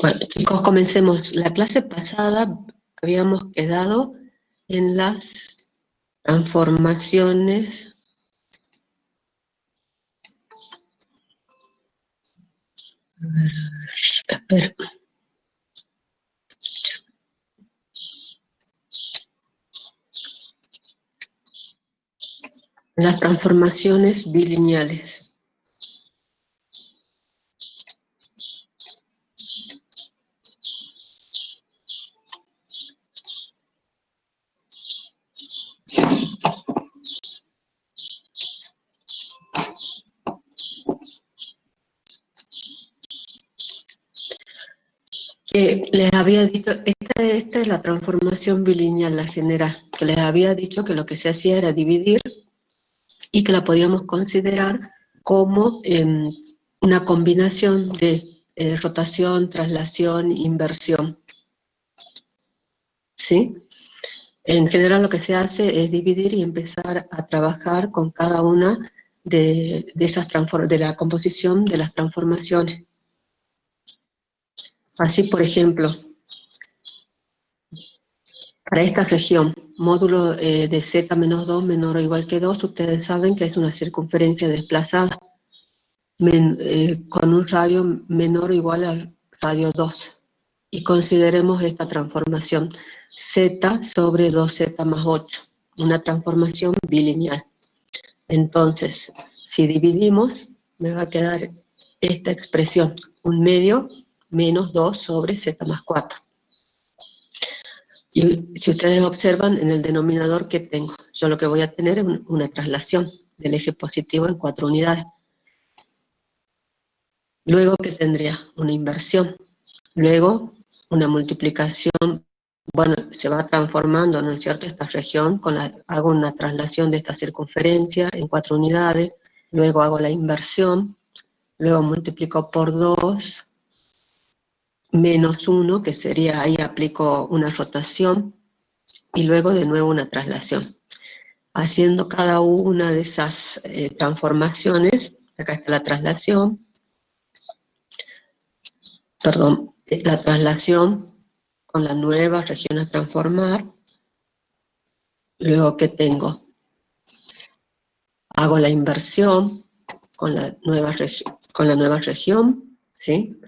Bueno, chicos, comencemos. La clase pasada habíamos quedado en las transformaciones espera. Las transformaciones bilineales. Que les había dicho, esta es la transformación bilineal, la general, que les había dicho que lo que se hacía era dividir y que la podíamos considerar como una combinación de rotación, traslación, inversión. ¿Sí? En general lo que se hace es dividir y empezar a trabajar con cada una de la composición de las transformaciones. Así, por ejemplo, para esta región, módulo de z-2 menor o igual que 2, ustedes saben que es una circunferencia desplazada con un radio menor o igual al radio 2. Y consideremos esta transformación z sobre 2z más 8, una transformación bilineal. Entonces, si dividimos, me va a quedar esta expresión, 1/2 menos 2 sobre z más 4. Y si ustedes observan, en el denominador que tengo, yo lo que voy a tener es una traslación del eje positivo en 4 unidades. Luego, ¿qué tendría? Una inversión. Luego, una multiplicación. Bueno, se va transformando, ¿no es cierto?, esta región, hago una traslación de esta circunferencia en 4 unidades, luego hago la inversión, luego multiplico por 2, menos 1, que sería, ahí aplico una rotación, y luego de nuevo una traslación. Haciendo cada una de esas transformaciones, acá está la traslación, la traslación con la nueva región a transformar. Luego, ¿qué tengo? Hago la inversión con la nueva región, ¿sí?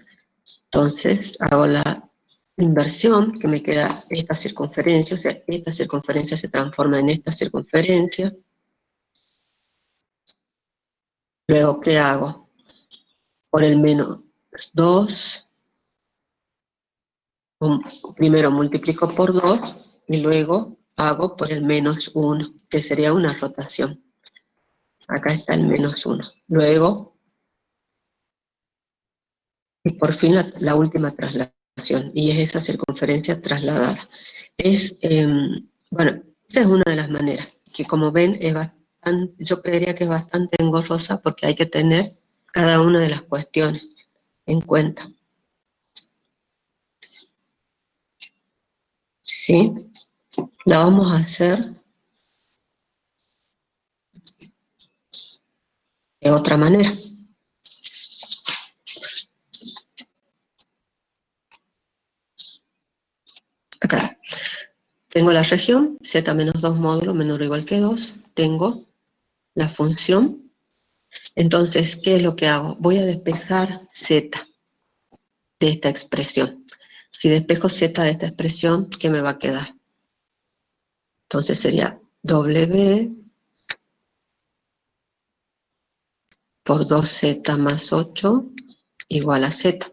Entonces, hago la inversión, que me queda esta circunferencia, o sea, esta circunferencia se transforma en esta circunferencia. Luego, ¿qué hago? Por el menos 2, primero multiplico por 2 y luego hago por el menos 1, que sería una rotación. Acá está el menos 1. Luego, y por fin la última traslación, y es esa circunferencia trasladada. Bueno, esa es una de las maneras, que como ven, yo creería que es bastante engorrosa porque hay que tener cada una de las cuestiones en cuenta. ¿Sí? La vamos a hacer de otra manera. Acá tengo la región, z-2 módulo menor o igual que 2, tengo la función. Entonces, ¿qué es lo que hago? Voy a despejar z de esta expresión. Si despejo z de esta expresión, ¿qué me va a quedar? Entonces sería w por 2z más 8 igual a z.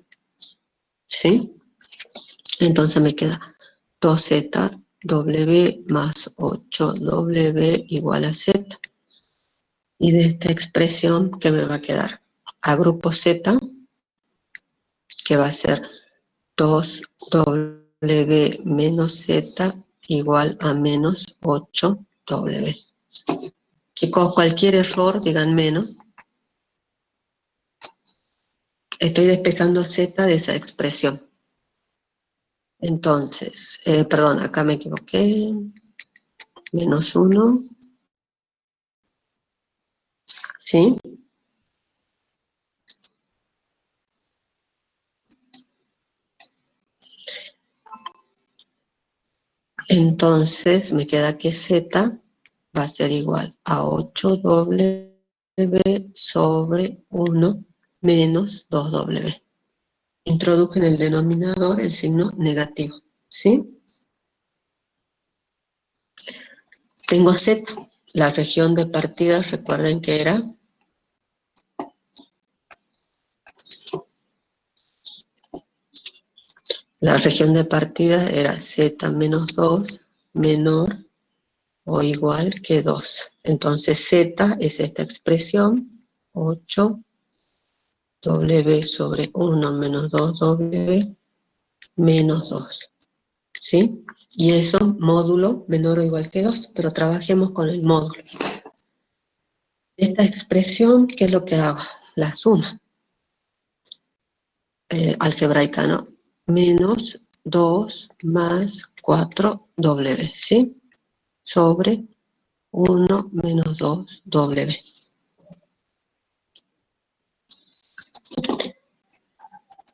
¿Sí? Entonces me queda 2zw más 8w igual a z. Y de esta expresión, ¿qué me va a quedar? Agrupo z, que va a ser 2w menos z igual a menos 8w. Chicos, cualquier error, díganme, ¿no? Estoy despejando z de esa expresión. Entonces, perdón, acá me equivoqué. Menos 1. ¿Sí? Entonces me queda que Z va a ser igual a 8W sobre 1 menos 2W. Introduje en el denominador el signo negativo, ¿sí? Tengo Z. La región de partida, recuerden que era la región de partida era Z menos 2 menor o igual que 2. Entonces Z es esta expresión, 8W sobre 1 menos 2W menos 2. ¿Sí? Y eso, módulo menor o igual que 2, pero trabajemos con el módulo. Esta expresión, ¿qué es lo que hago? La suma algebraica, ¿no? Menos 2 más 4W, ¿sí? Sobre 1 menos 2W.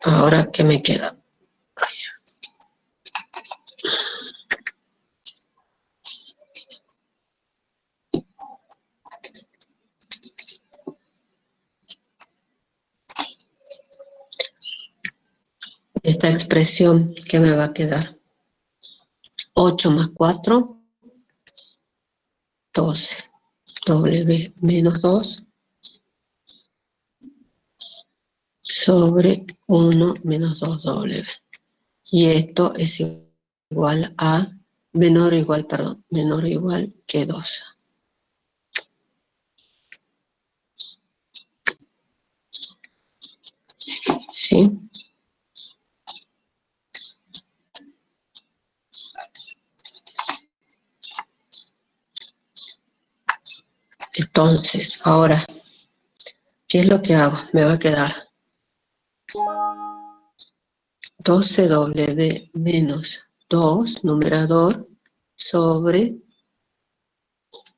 Ahora, ¿qué me queda? Esta expresión, ¿qué me va a quedar? 8 más 4, 12. W menos 2 sobre 1 menos 2W. Y esto es igual a menor o igual, perdón, menor o igual que 2. ¿Sí? Entonces, ahora, ¿qué es lo que hago? Me va a quedar 12W menos 2, numerador, sobre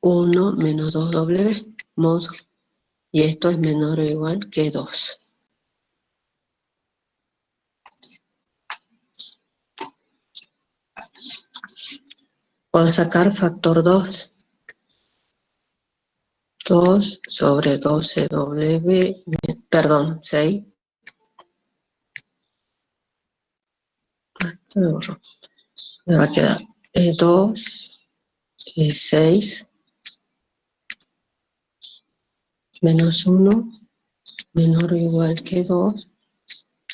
1 menos 2W, módulo. Y esto es menor o igual que 2. Puedo sacar factor 2. 2 sobre 12W, perdón, 6. Me borro. Me va a quedar 2 y 6 menos 1 menor o igual que 2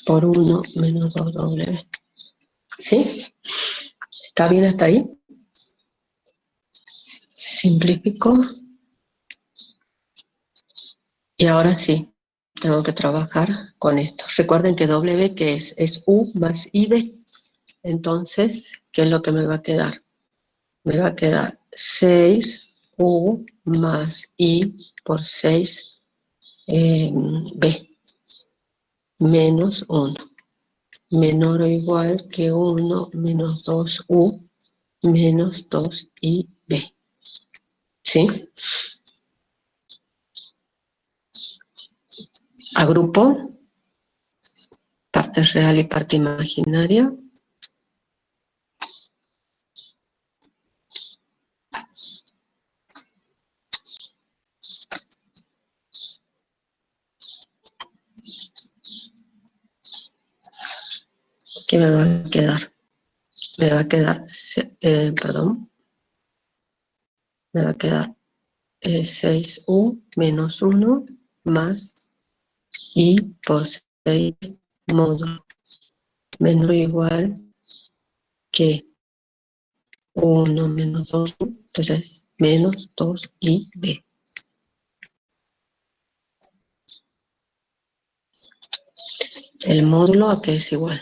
por 1 menos 2W. ¿Sí? ¿Está bien hasta ahí? Simplifico. Y ahora sí, tengo que trabajar con esto. Recuerden que W, que es U más IB. Entonces, ¿qué es lo que me va a quedar? Me va a quedar 6U más I por 6B menos 1. Menor o igual que 1 menos 2U menos 2IB. ¿Sí? Agrupo parte real y parte imaginaria. ¿Qué me va a quedar? Me va a quedar, perdón, me va a quedar 6U menos 1 más I por 6 módulo menor o igual que 1 menos 2U, entonces menos 2IB. El módulo a que es igual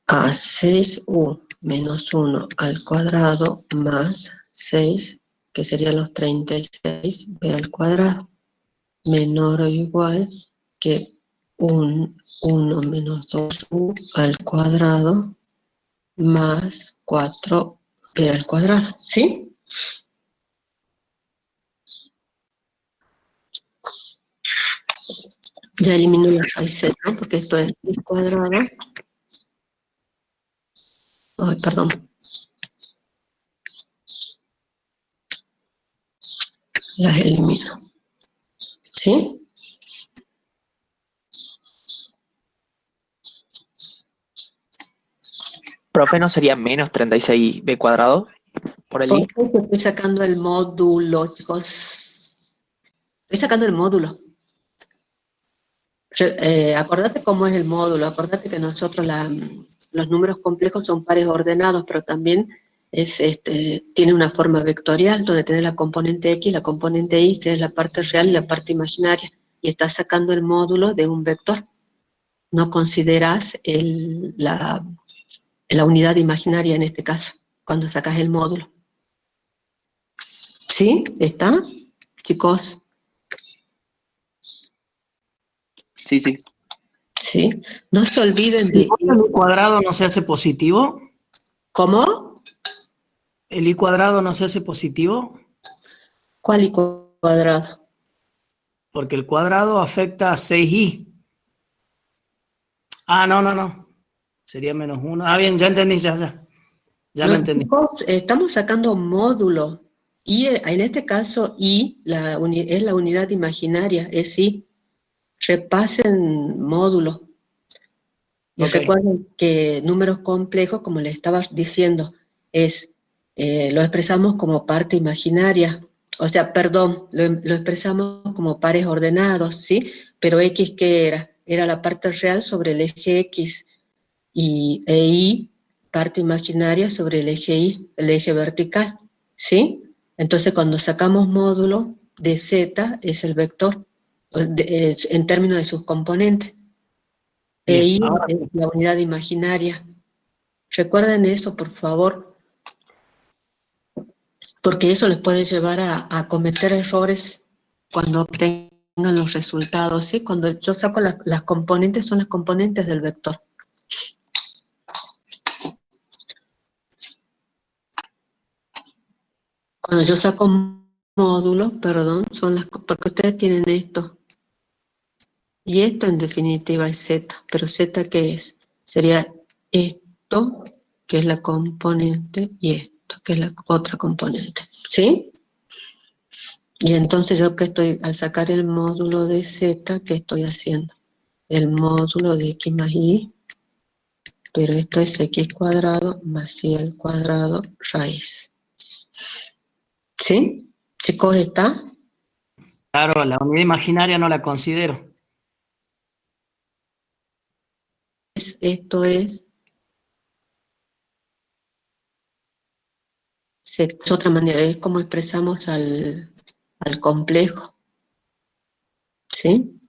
a 6U menos 1 al cuadrado más 6, que serían los 36B al cuadrado, menor o igual que 1 menos 2U al cuadrado más 4B al cuadrado, ¿sí? Ya elimino la raíz, ¿no? Porque esto es x cuadrado Ay, perdón. Las elimino. ¿Sí? Profe, ¿no sería menos 36b cuadrado por el i? Porque estoy sacando el módulo, chicos. Estoy sacando el módulo. Acordate cómo es el módulo. Acordate que nosotros los números complejos son pares ordenados, pero también tiene una forma vectorial donde tenés la componente X y la componente Y, que es la parte real y la parte imaginaria. Y estás sacando el módulo de un vector. No consideras la unidad imaginaria en este caso, cuando sacas el módulo. ¿Sí? ¿Está? Chicos, Sí, sí. ¿sí? No se olviden ¿El de... i cuadrado no se hace positivo? ¿Cómo? ¿El i cuadrado no se hace positivo? ¿Cuál y cuadrado? Porque el cuadrado afecta a 6i. Ah, no. Sería menos 1. Ah, bien, ya entendí, ya. Ya lo No, entendí. chicos, estamos sacando módulo. Y en este caso, Y es la unidad imaginaria, es I. Repasen módulo. Y Ok. recuerden que números complejos, como les estaba diciendo, lo expresamos como parte imaginaria. O sea, perdón, lo expresamos como pares ordenados, ¿sí? Pero X, ¿qué era? Era la parte real sobre el eje X e Y, parte imaginaria sobre el eje Y, el eje vertical, ¿sí? Entonces, cuando sacamos módulo de Z, es el vector, en términos de sus componentes. E Bien, Y ahora es la unidad imaginaria. Recuerden eso, por favor, porque eso les puede llevar a cometer errores cuando obtengan los resultados, ¿sí? Cuando yo saco las componentes, son las componentes del vector. Cuando yo saco módulos, perdón, porque ustedes tienen esto. Y esto en definitiva es Z. ¿Pero Z qué es? Sería esto, que es la componente, y esto, que es la otra componente. ¿Sí? Y entonces yo que estoy, al sacar el módulo de Z, ¿qué estoy haciendo? El módulo de X más Y, pero esto es X cuadrado más Y al cuadrado raíz. ¿Sí? Chicos, ¿está? claro, la unidad imaginaria no la considero. Esto es es otra manera, es como expresamos al complejo, ¿sí?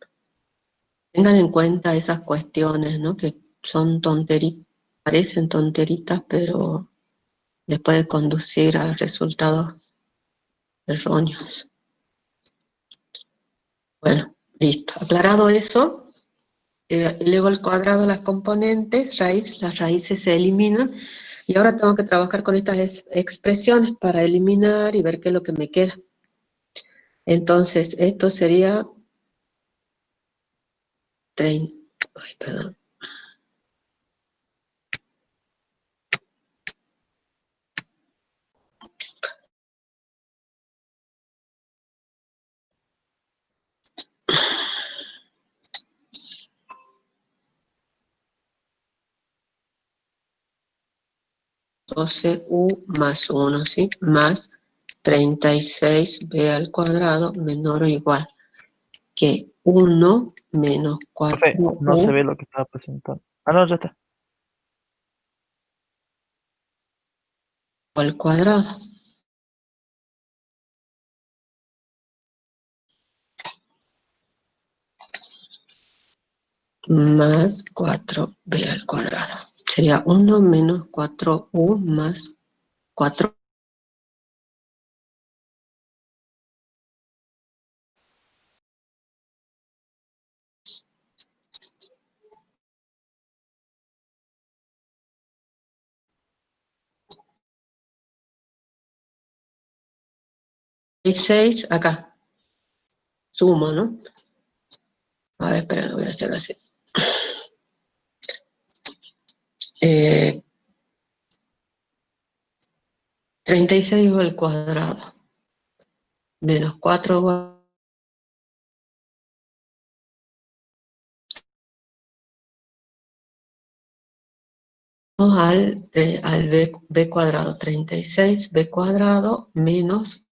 Tengan en cuenta esas cuestiones, ¿no? Que son tonteritas, parecen tonteritas, pero les puede conducir a resultados erróneos. Bueno, listo. Aclarado eso, luego al cuadrado las componentes, las raíces se eliminan, y ahora tengo que trabajar con estas expresiones para eliminar y ver qué es lo que me queda. Entonces, esto sería 30, ay, perdón, 12u más 1, ¿sí? Más 36b al cuadrado menor o igual que 1 menos Profe, no se 4u ve lo que estaba presentando. Ah, no, ya está. al cuadrado. Más 4b al cuadrado. Sería 1 menos 4u más 4. 6 acá. Sumo, ¿no? A ver, espera, lo voy a hacer así. 36 al cuadrado menos 4 al b cuadrado, 36 b cuadrado menos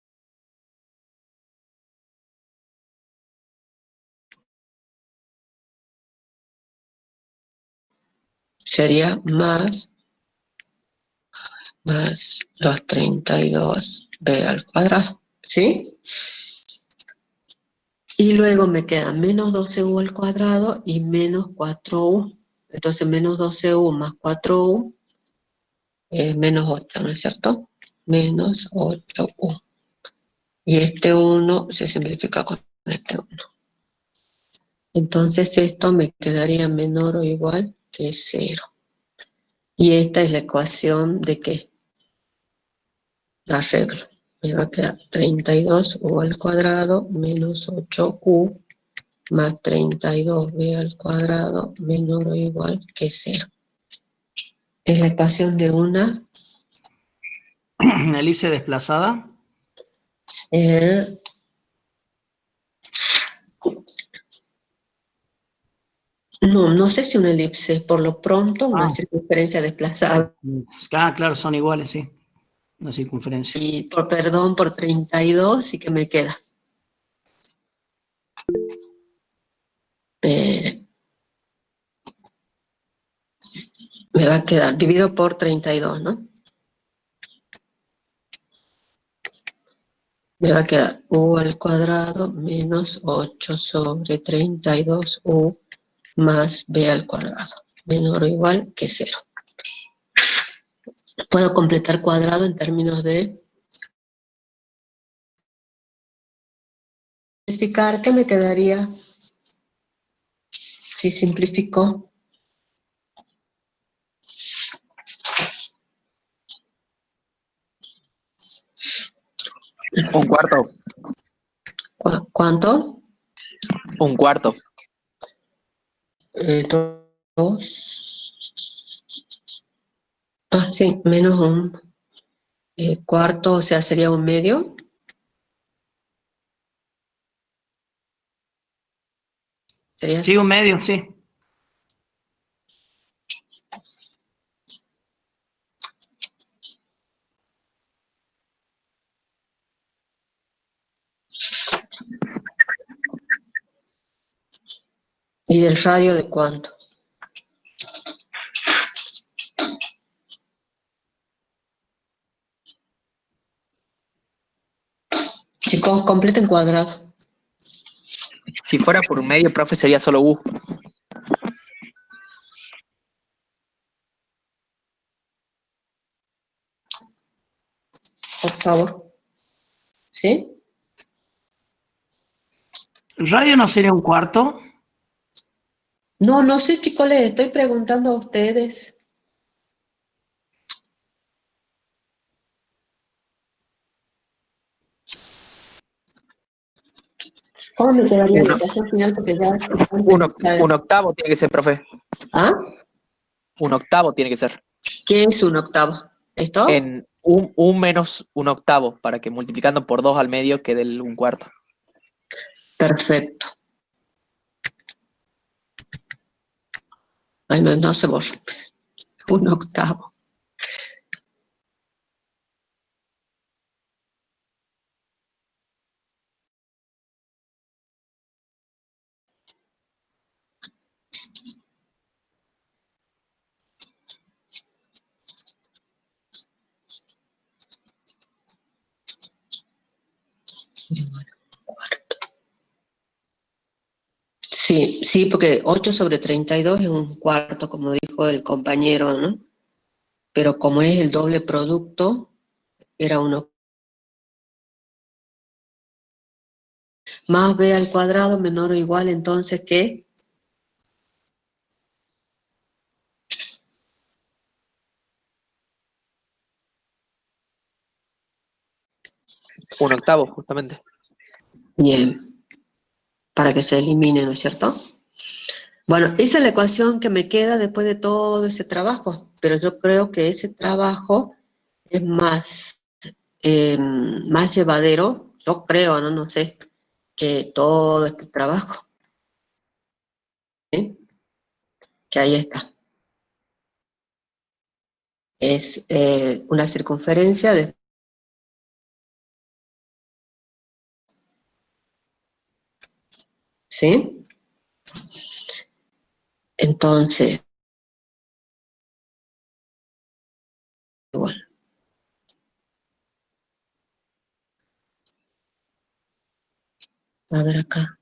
sería más los 32b al cuadrado, ¿sí? Y luego me queda menos 12u al cuadrado y menos 4u. Entonces menos 12u más 4u es menos 8, ¿no es cierto? Menos 8u. Y este 1 se simplifica con este 1. Entonces esto me quedaría menor o igual que 0. Y esta es la ecuación de ¿qué? La arreglo. Me va a quedar 32u al cuadrado menos 8u más 32b al cuadrado menor o igual que 0. Es la ecuación de una elipse desplazada. No sé si una elipse, por lo pronto una circunferencia desplazada. Claro, son iguales, sí. Una circunferencia. Y perdón, por 32, ¿y qué me queda? Me va a quedar dividido por 32, ¿no? Me va a quedar u al cuadrado menos 8 sobre 32u más b al cuadrado, menor o igual que 0. Puedo completar cuadrado en términos de simplificar. ¿Qué me quedaría si simplifico? Un cuarto. ¿Cuánto? Un cuarto. 2. Sí, menos un cuarto, o sea, sería un medio. ¿Sería? Sí, un medio, sí. ¿Y el radio de cuánto? Chicos, completen cuadrado. Si fuera por un medio, profe, sería solo u. Por favor. ¿Sí? ¿El radio no sería un cuarto? No sé, chicos, les estoy preguntando a ustedes. ¿Cómo me quedaría la ecuación final? Porque ya... Un octavo tiene que ser, profe. ¿Ah? Un octavo tiene que ser. ¿Qué es un octavo? ¿Esto? En un menos un octavo, para que multiplicando por 2 al medio quede el un cuarto. Perfecto. Ay, no se borra. Un octavo. Sí, porque 8 sobre 32 es un cuarto, como dijo el compañero, ¿no? Pero como es el doble producto, era uno. Más b al cuadrado menor o igual, entonces, ¿qué? Un octavo, justamente. Bien. Para que se elimine, ¿no es cierto? Bueno, esa es la ecuación que me queda después de todo ese trabajo, pero yo creo que ese trabajo es más más llevadero, yo creo, no sé, que todo este trabajo. ¿Sí? Que ahí está. Es una circunferencia de... ¿Sí? Entonces, igual. A ver acá.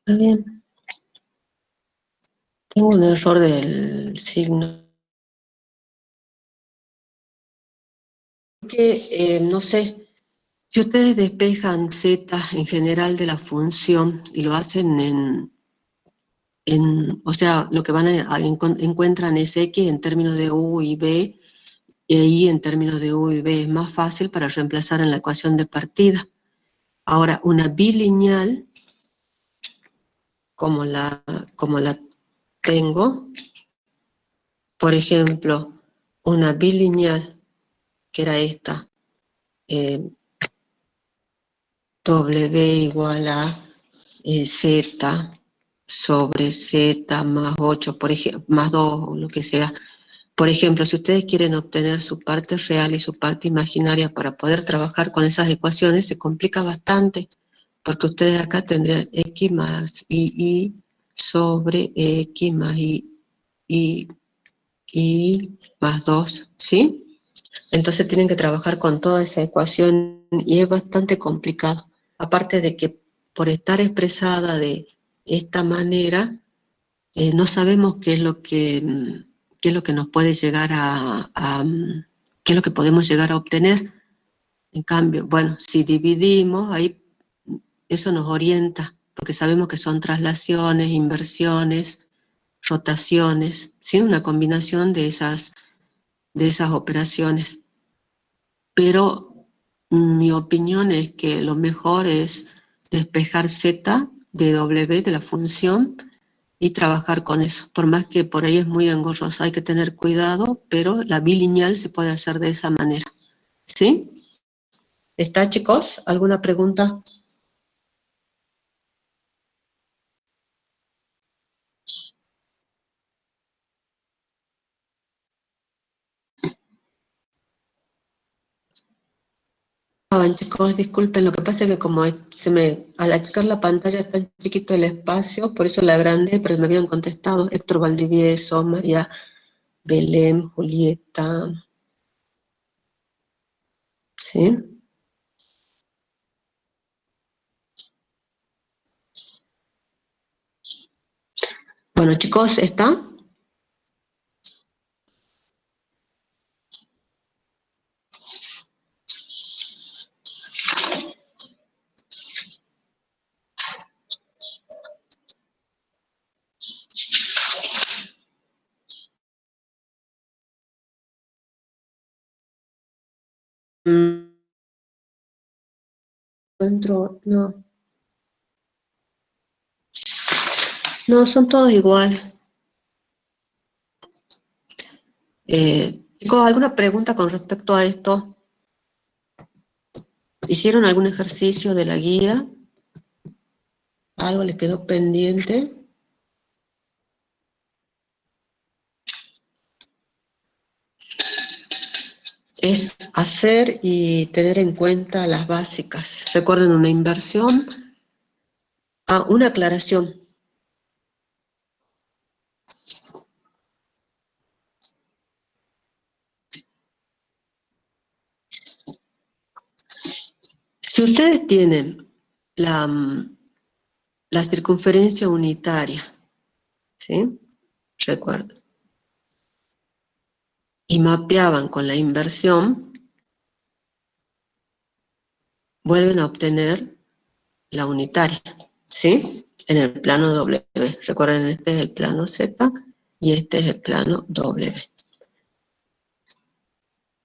Está bien. Tengo un error del signo. Que, no sé, si ustedes despejan z en general de la función y lo hacen o sea, lo que encuentran es x en términos de u y b, y y en términos de u y b es más fácil para reemplazar en la ecuación de partida. Ahora, una bilineal, como la tengo, por ejemplo, una bilineal, que era esta, W igual a Z sobre Z más 8, por ejemplo, más 2 o lo que sea. Por ejemplo, si ustedes quieren obtener su parte real y su parte imaginaria para poder trabajar con esas ecuaciones, se complica bastante, porque ustedes acá tendrían X más y sobre X más y más 2, ¿sí? Entonces tienen que trabajar con toda esa ecuación y es bastante complicado. Aparte de que por estar expresada de esta manera, no sabemos qué es lo que nos puede llegar qué es lo que podemos llegar a obtener. En cambio, bueno, si dividimos, ahí eso nos orienta, porque sabemos que son traslaciones, inversiones, rotaciones, ¿sí? Una combinación de esas operaciones. Pero mi opinión es que lo mejor es despejar z de w de la función y trabajar con eso. Por más que por ahí es muy engorroso, hay que tener cuidado, pero la bilineal se puede hacer de esa manera. ¿Sí? ¿Está, chicos? ¿Alguna pregunta? Chicos, disculpen, lo que pasa es que como al achicar la pantalla está tan chiquito el espacio, por eso la agrandé, pero me habían contestado Héctor Valdivieso, María Belén, Julieta, ¿sí? Bueno, chicos, ¿está? Encuentro, no, no, son todos iguales. Chicos, ¿alguna pregunta con respecto a esto? ¿Hicieron algún ejercicio de la guía? ¿Algo les quedó pendiente? Es hacer y tener en cuenta las básicas. Recuerden una inversión. Una aclaración. Si ustedes tienen la circunferencia unitaria, ¿sí? Recuerden. Y mapeaban con la inversión, vuelven a obtener la unitaria, ¿sí? En el plano W. Recuerden, este es el plano Z y este es el plano W.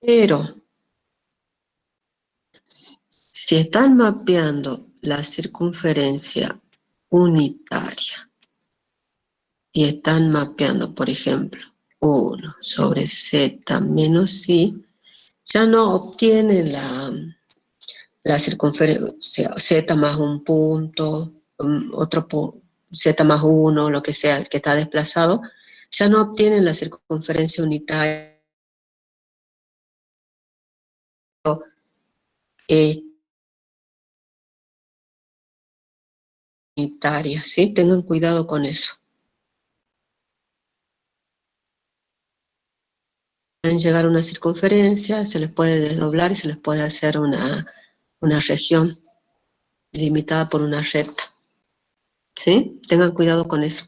Pero, Si están mapeando la circunferencia unitaria y están mapeando, por ejemplo, 1 sobre z menos i, ya no obtienen la circunferencia z más un punto, z más 1, lo que sea, que está desplazado, ya no obtienen la circunferencia unitaria. Unitaria, ¿sí? Tengan cuidado con eso. Pueden llegar a una circunferencia, se les puede desdoblar y se les puede hacer una región limitada por una recta, ¿sí? Tengan cuidado con eso.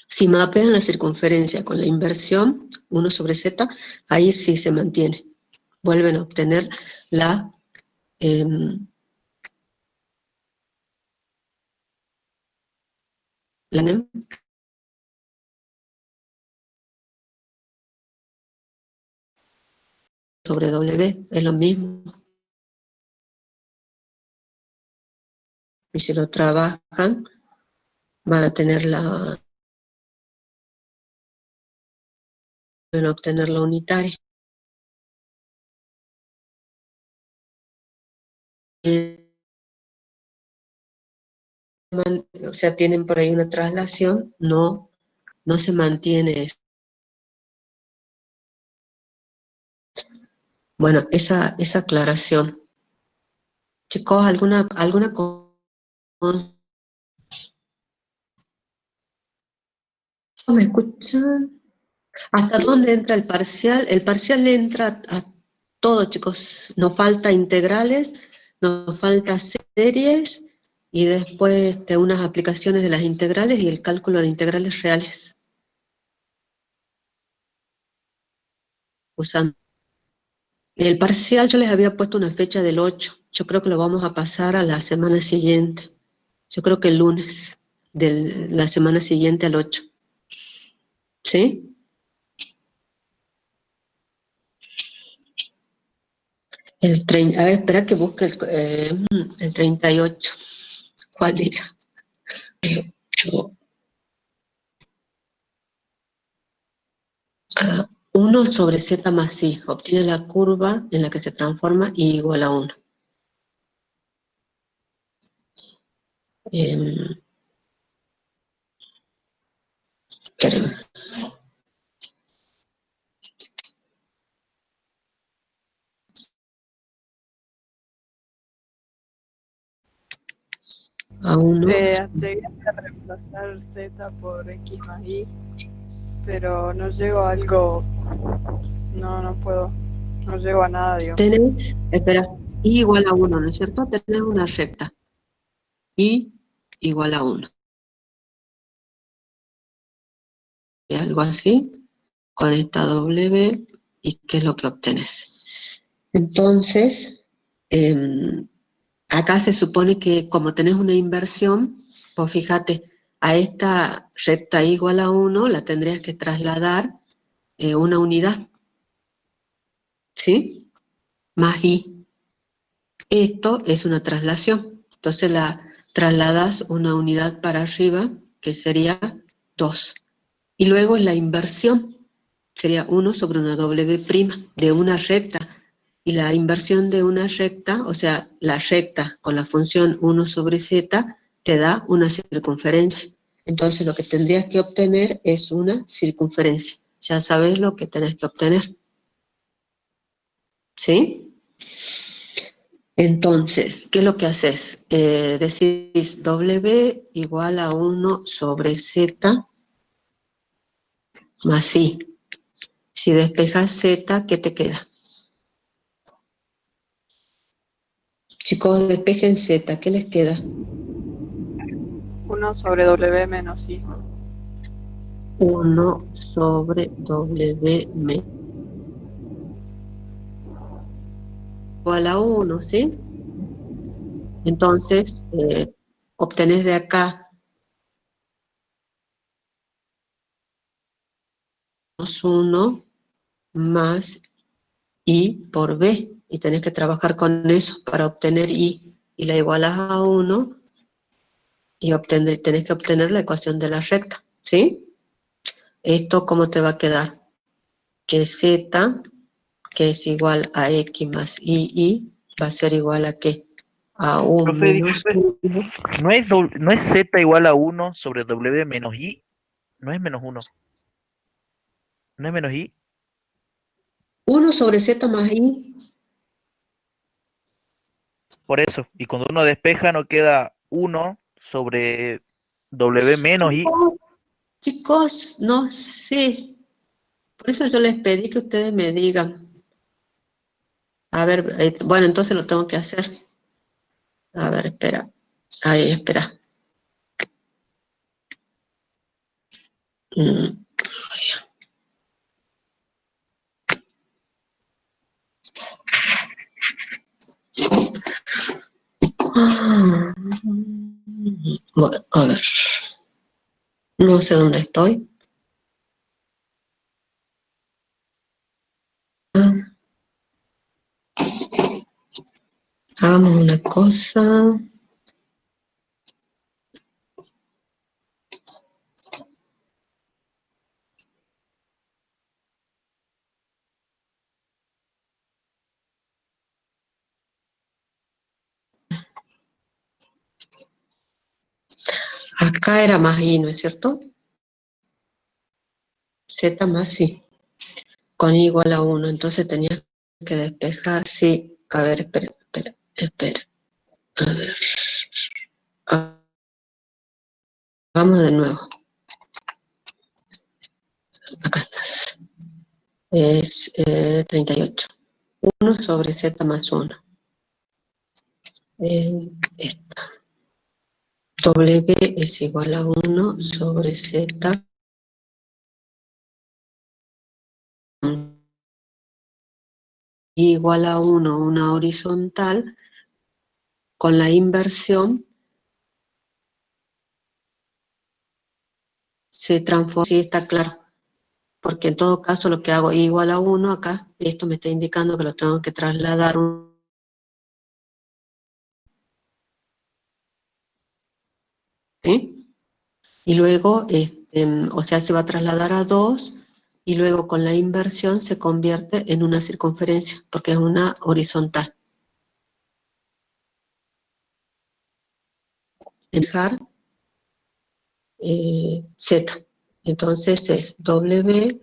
Si mapean la circunferencia con la inversión, 1 sobre z, ahí sí se mantiene. Vuelven a obtener la sobre W, es lo mismo. Y si lo trabajan, van a tener van a obtener la unitaria. O sea, tienen por ahí una traslación, no se mantiene eso. Bueno, esa aclaración. Chicos, ¿alguna ¿me escuchan? ¿Hasta dónde entra el parcial? El parcial entra a todo, chicos. Nos falta integrales, nos falta series y después de unas aplicaciones de las integrales y el cálculo de integrales reales. Usando. El parcial yo les había puesto una fecha del 8. Yo creo que lo vamos a pasar a la semana siguiente. Yo creo que el lunes de la semana siguiente al 8. ¿Sí? A ver, espera que busque el 38. ¿Cuál era? 1 sobre z más i. Obtiene la curva en la que se transforma i igual a 1. Espérenme. A 1. Llegué a reemplazar z por x más y, pero no llego a algo, no puedo, no llego a nada, digo. Tenés, espera, i igual a 1, ¿no es cierto? Tenés una recta. I igual a 1. Algo así, con esta W, ¿y qué es lo que obtenés? Entonces, acá se supone que como tenés una inversión, pues fíjate, a esta recta igual a 1 la tendrías que trasladar una unidad, ¿sí? Más i. Esto es una traslación. Entonces la trasladas una unidad para arriba, que sería 2. Y luego la inversión sería 1 sobre una W' de una recta. Y la inversión de una recta, o sea, la recta con la función 1 sobre z, te da una circunferencia. Entonces lo que tendrías que obtener es una circunferencia. Ya sabes lo que tenés que obtener. ¿Sí? Entonces, ¿qué es lo que haces? Decís W igual a 1 sobre z más i. Si despejas z, ¿qué te queda? Chicos, despejen z, ¿qué les queda? 1 sobre w menos i. 1 sobre W menos igual a 1, ¿sí? Entonces, obtenés de acá 1 más i por b. y tenés que trabajar con eso para obtener y la igualas a 1 y tenés que obtener la ecuación de la recta, ¿sí? ¿Esto cómo te va a quedar? Que z, que es igual a x más y, va a ser igual a ¿qué? A 1 Profe, menos disculpe, 1. ¿no es z igual a 1 sobre w menos i? No es menos 1. ¿No es menos i? 1 sobre z más i. Por eso. Y cuando uno despeja no queda 1 sobre w menos i. Chicos, no sé. Por eso yo les pedí que ustedes me digan. A ver, bueno, entonces lo tengo que hacer. A ver, espera. Ahí, espera. Mm. Bueno, a ver. No sé dónde estoy. Hagamos una cosa. Acá era más i, ¿no es cierto? Z más i. Con i igual a 1. Entonces tenía que despejar. Sí. A ver, espera. A ver. Vamos de nuevo. Acá estás. Es 38. 1 sobre z más 1. Esta. W es igual a 1 sobre z igual a 1, una horizontal, con la inversión se transforma, sí está claro, porque en todo caso lo que hago es igual a 1 acá, esto me está indicando que lo tengo que trasladar ¿sí? Y luego, o sea, se va a trasladar a 2 y luego con la inversión se convierte en una circunferencia, porque es una horizontal. Dejar z. Entonces es W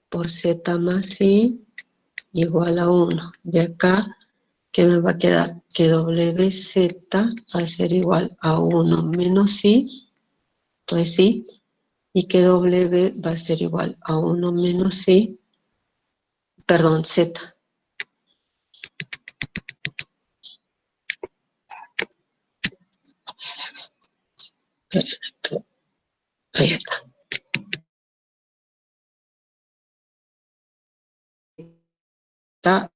por z más i igual a 1. De acá, ¿qué me va a quedar? Que WZ va a ser igual a 1 menos i, entonces sí, y que W va a ser igual a 1 menos i, perdón, z. Ahí está. Está.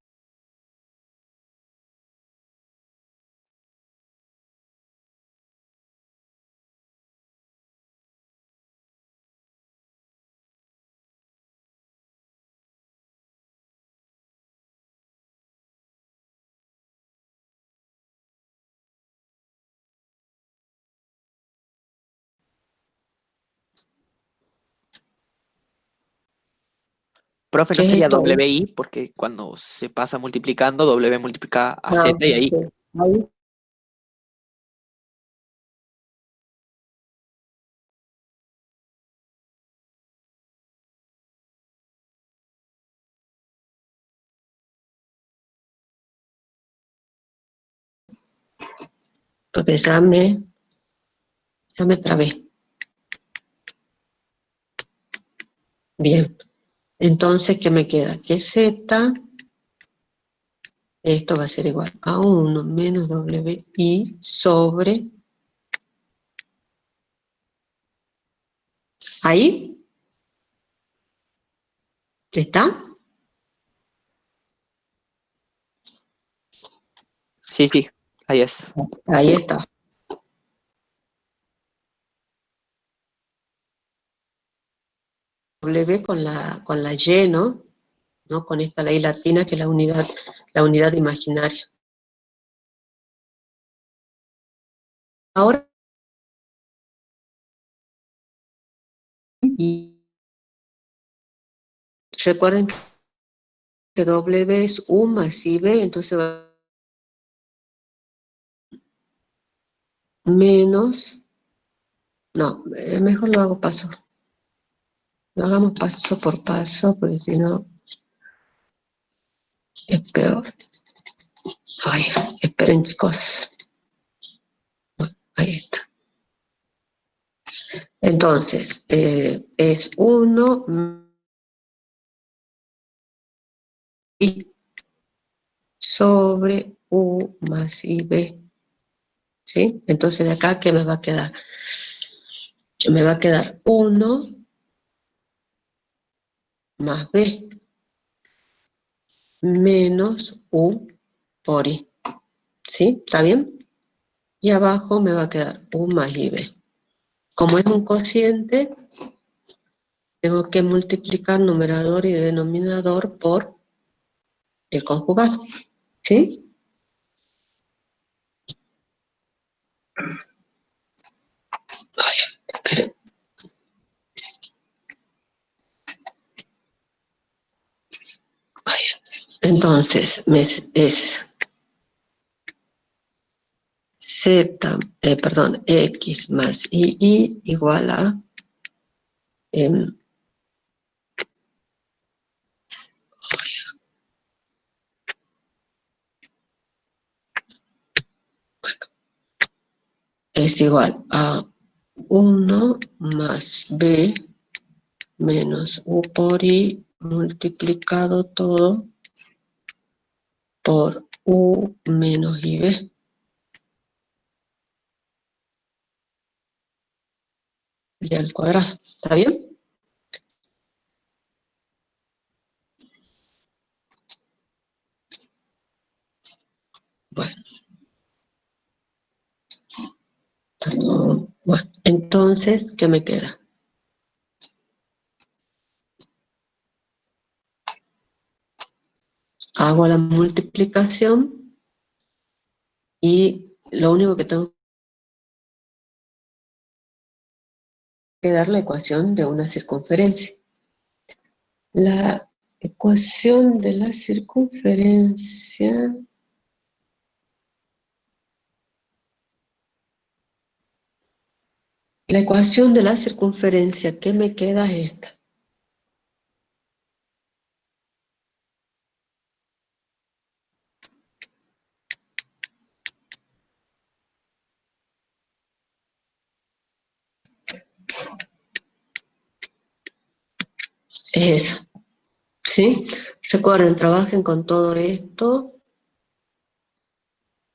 Profe, ¿Qué ¿no es sería esto? WI? Porque cuando se pasa multiplicando, W multiplica a Ah, Z y ahí. sí. Ahí. Porque ya me trabé. Bien. Entonces, ¿qué me queda? Que z, esto va a ser igual a 1 menos WI sobre, ¿ahí? ¿Está? Sí, sí, ahí es. Ahí está. W con la Y, ¿no? ¿No? Con esta ley latina que es la unidad la unidad imaginaria. Ahora, y recuerden que W es U más IB, entonces va menos, no, mejor lo hago paso. Lo hagamos paso por paso, porque si no es peor. Ay, esperen chicos. Ahí está. Entonces, es 1 y sobre U más IB. ¿Sí? Entonces de acá, ¿qué me va a quedar? Me va a quedar 1 más B menos U por I. ¿Sí? ¿Está bien? Y abajo me va a quedar U más IB. Como es un cociente, tengo que multiplicar numerador y denominador por el conjugado. ¿Sí? Ay, esperen. Ay, entonces, es Z, perdón, X más Y igual a es igual a 1 más B menos U por I multiplicado todo por U menos IB. Y al cuadrado. ¿Está bien? Bueno, bueno, entonces, ¿qué me queda? Hago la multiplicación y lo único que tengo que dar la ecuación de una circunferencia. La ecuación de la circunferencia, ¿qué me queda? Es esta. Es esa. ¿Sí? Recuerden, trabajen con todo esto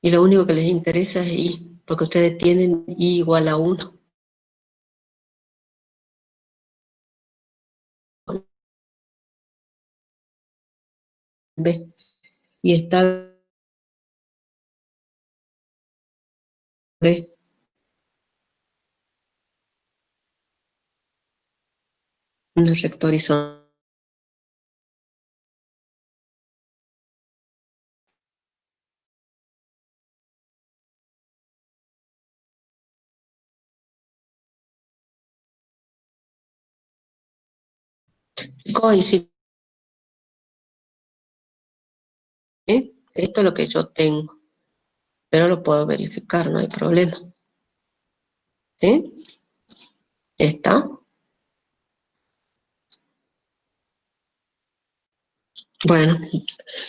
y lo único que les interesa es I, porque ustedes tienen I igual a 1. B. Y está B. Una recta horizontal. Coincide. Esto es lo que yo tengo, pero lo puedo verificar, no hay problema. ¿Sí? ¿Está? Bueno,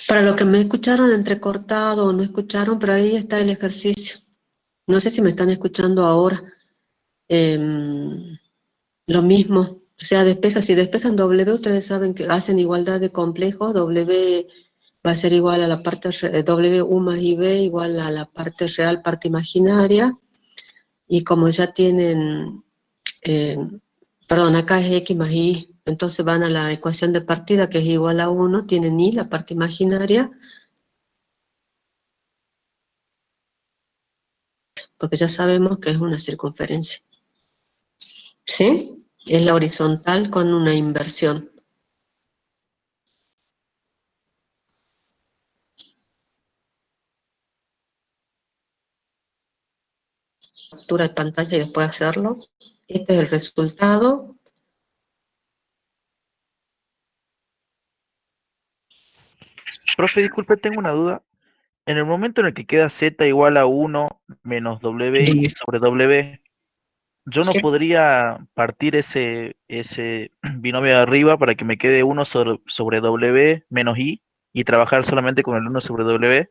para los que me escucharon entrecortado o no escucharon, pero ahí está el ejercicio. No sé si me están escuchando ahora. Lo mismo, o sea, si despejan W, ustedes saben que hacen igualdad de complejos, W va a ser igual a la parte, W U más IB igual a la parte real, parte imaginaria, y como ya tienen, perdón, acá es X más Y, entonces van a la ecuación de partida que es igual a 1, tienen Y, la parte imaginaria, porque ya sabemos que es una circunferencia, ¿sí? Es la horizontal con una inversión. captura de pantalla y después hacerlo. Este es el resultado. Profe, disculpe, tengo una duda. En el momento en el que queda z igual a 1 menos wi sobre w, yo no podría partir ese binomio de arriba para que me quede 1 sobre w menos i y trabajar solamente con el 1 sobre w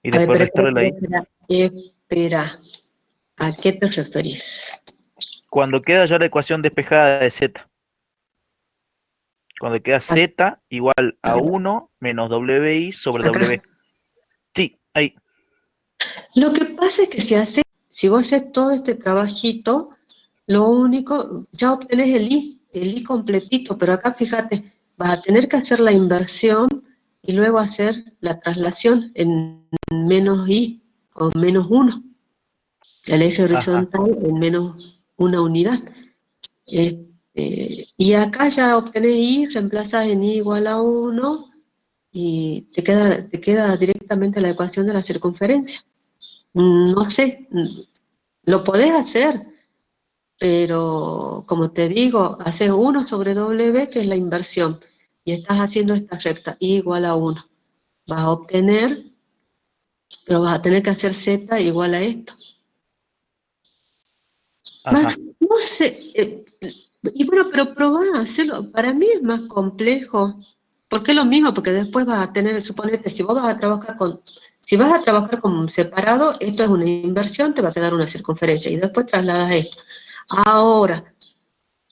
y A ver, después restarle la i. espera. ¿A qué te referís? Cuando queda ya la ecuación despejada de z, cuando queda z igual a 1 menos wi sobre Acá. w. Sí, ahí. Lo que pasa es que si vos haces todo este trabajito, lo único, ya obtenés el I completito, pero acá fíjate, vas a tener que hacer la inversión y luego hacer la traslación en menos I o menos 1, el eje horizontal en menos una unidad. Y acá ya obtenés I, reemplazas en I igual a 1 y te queda directamente la ecuación de la circunferencia. No sé, lo podés hacer, pero como te digo, haces 1 sobre W, que es la inversión, y estás haciendo esta recta, I igual a 1. Vas a obtener, pero vas a tener que hacer Z igual a esto. Más, no sé, y bueno, pero probá a hacerlo. Para mí es más complejo. ¿Por qué lo mismo? Porque después vas a tener, suponete, si vas a trabajar con separado, esto es una inversión, te va a quedar una circunferencia, y después trasladas esto. Ahora,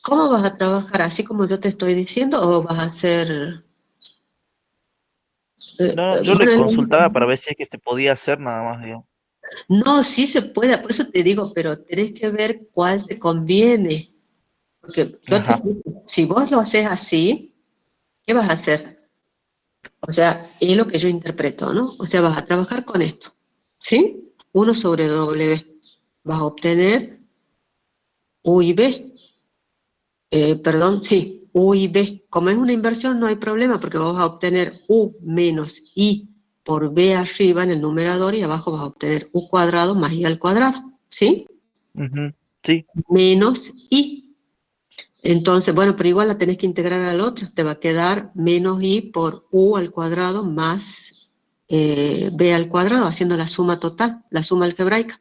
¿cómo vas a trabajar? ¿Así como yo te estoy diciendo o vas a hacer...? No, yo le consultaba para ver si es que se podía hacer nada más, digo. No, sí se puede, por eso te digo, pero tenés que ver cuál te conviene. Porque si vos lo haces así, ¿qué vas a hacer? O sea, es lo que yo interpreto, ¿no? O sea, vas a trabajar con esto, ¿sí? 1 sobre W. Vas a obtener U y B. Perdón, sí, U y B. Como es una inversión, no hay problema, porque vas a obtener U menos I por B arriba en el numerador y abajo vas a obtener U cuadrado más I al cuadrado, ¿sí? Sí. Menos I. Entonces, bueno, pero igual la tenés que integrar al otro. Te va a quedar menos I por U al cuadrado más B al cuadrado, haciendo la suma total, la suma algebraica,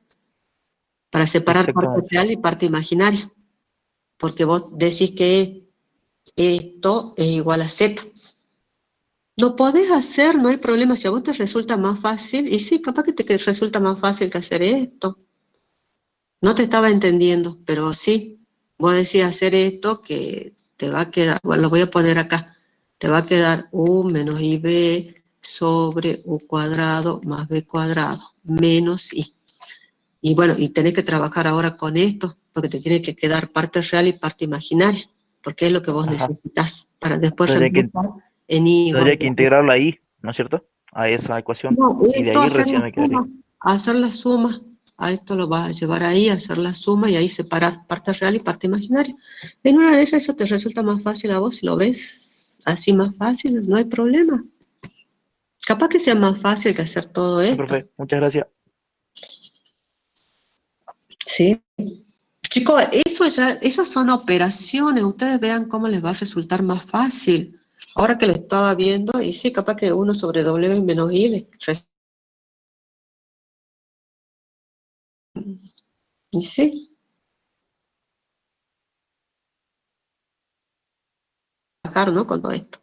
para separar parte real y parte imaginaria. Porque vos decís que esto es igual a Z. Lo podés hacer, no hay problema. Si a vos te resulta más fácil, y sí, capaz que te resulta más fácil que hacer esto. No te estaba entendiendo, pero sí, vos decís hacer esto que te va a quedar, bueno, lo voy a poner acá, te va a quedar U menos IB sobre U cuadrado más B cuadrado, menos I. Y bueno, y tenés que trabajar ahora con esto, porque te tiene que quedar parte real y parte imaginaria, porque es lo que vos necesitas para después reemplazar en I igual. Tendría que integrarla ahí, ¿no es cierto? A esa ecuación. No, Y de esto ahí recién me quedaría. hacer la suma, a esto lo vas a llevar ahí, a hacer la suma y ahí separar parte real y parte imaginaria. En una de esas eso te resulta más fácil a vos, si lo ves así más fácil, no hay problema. Capaz que sea más fácil que hacer todo Sí, esto. profe, muchas gracias. Sí. Chicos, esas son operaciones, ustedes vean cómo les va a resultar más fácil. Ahora que lo estaba viendo, y sí, capaz que 1 sobre W menos I y sí. Trabajar, ¿no? Con todo esto.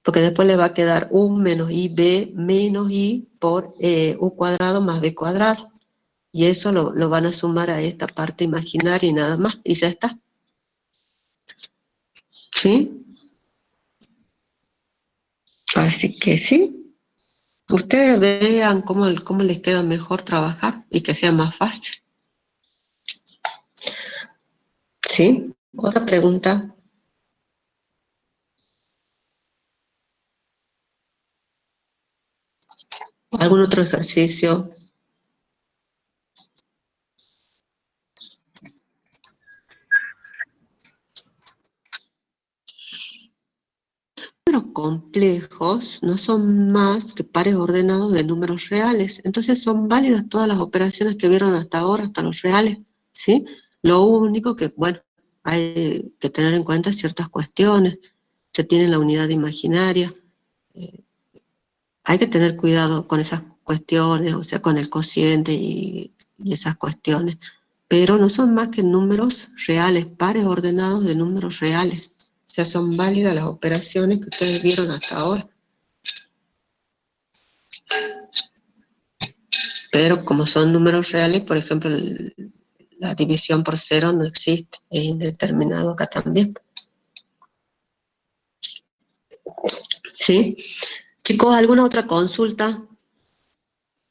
Porque después le va a quedar U menos IB menos I por U cuadrado más B cuadrado. Y eso lo van a sumar a esta parte imaginaria y nada más. Y ya está. ¿Sí? Así que sí. Ustedes vean cómo les queda mejor trabajar y que sea más fácil. ¿Sí? Otra pregunta. ¿Algún otro ejercicio? Pero complejo. complejos no son más que pares ordenados de números reales. Entonces son válidas todas las operaciones que vieron hasta ahora, hasta los reales, ¿sí? Lo único que, bueno, hay que tener en cuenta ciertas cuestiones. Se tiene la unidad imaginaria. Hay que tener cuidado con esas cuestiones, o sea, con el cociente y esas cuestiones. Pero no son más que números reales, pares ordenados de números reales. O sea, son válidas las operaciones que ustedes vieron hasta ahora. Pero como son números reales, por ejemplo, la división por cero no existe, es indeterminado acá también. ¿Sí? Chicos, ¿alguna otra consulta?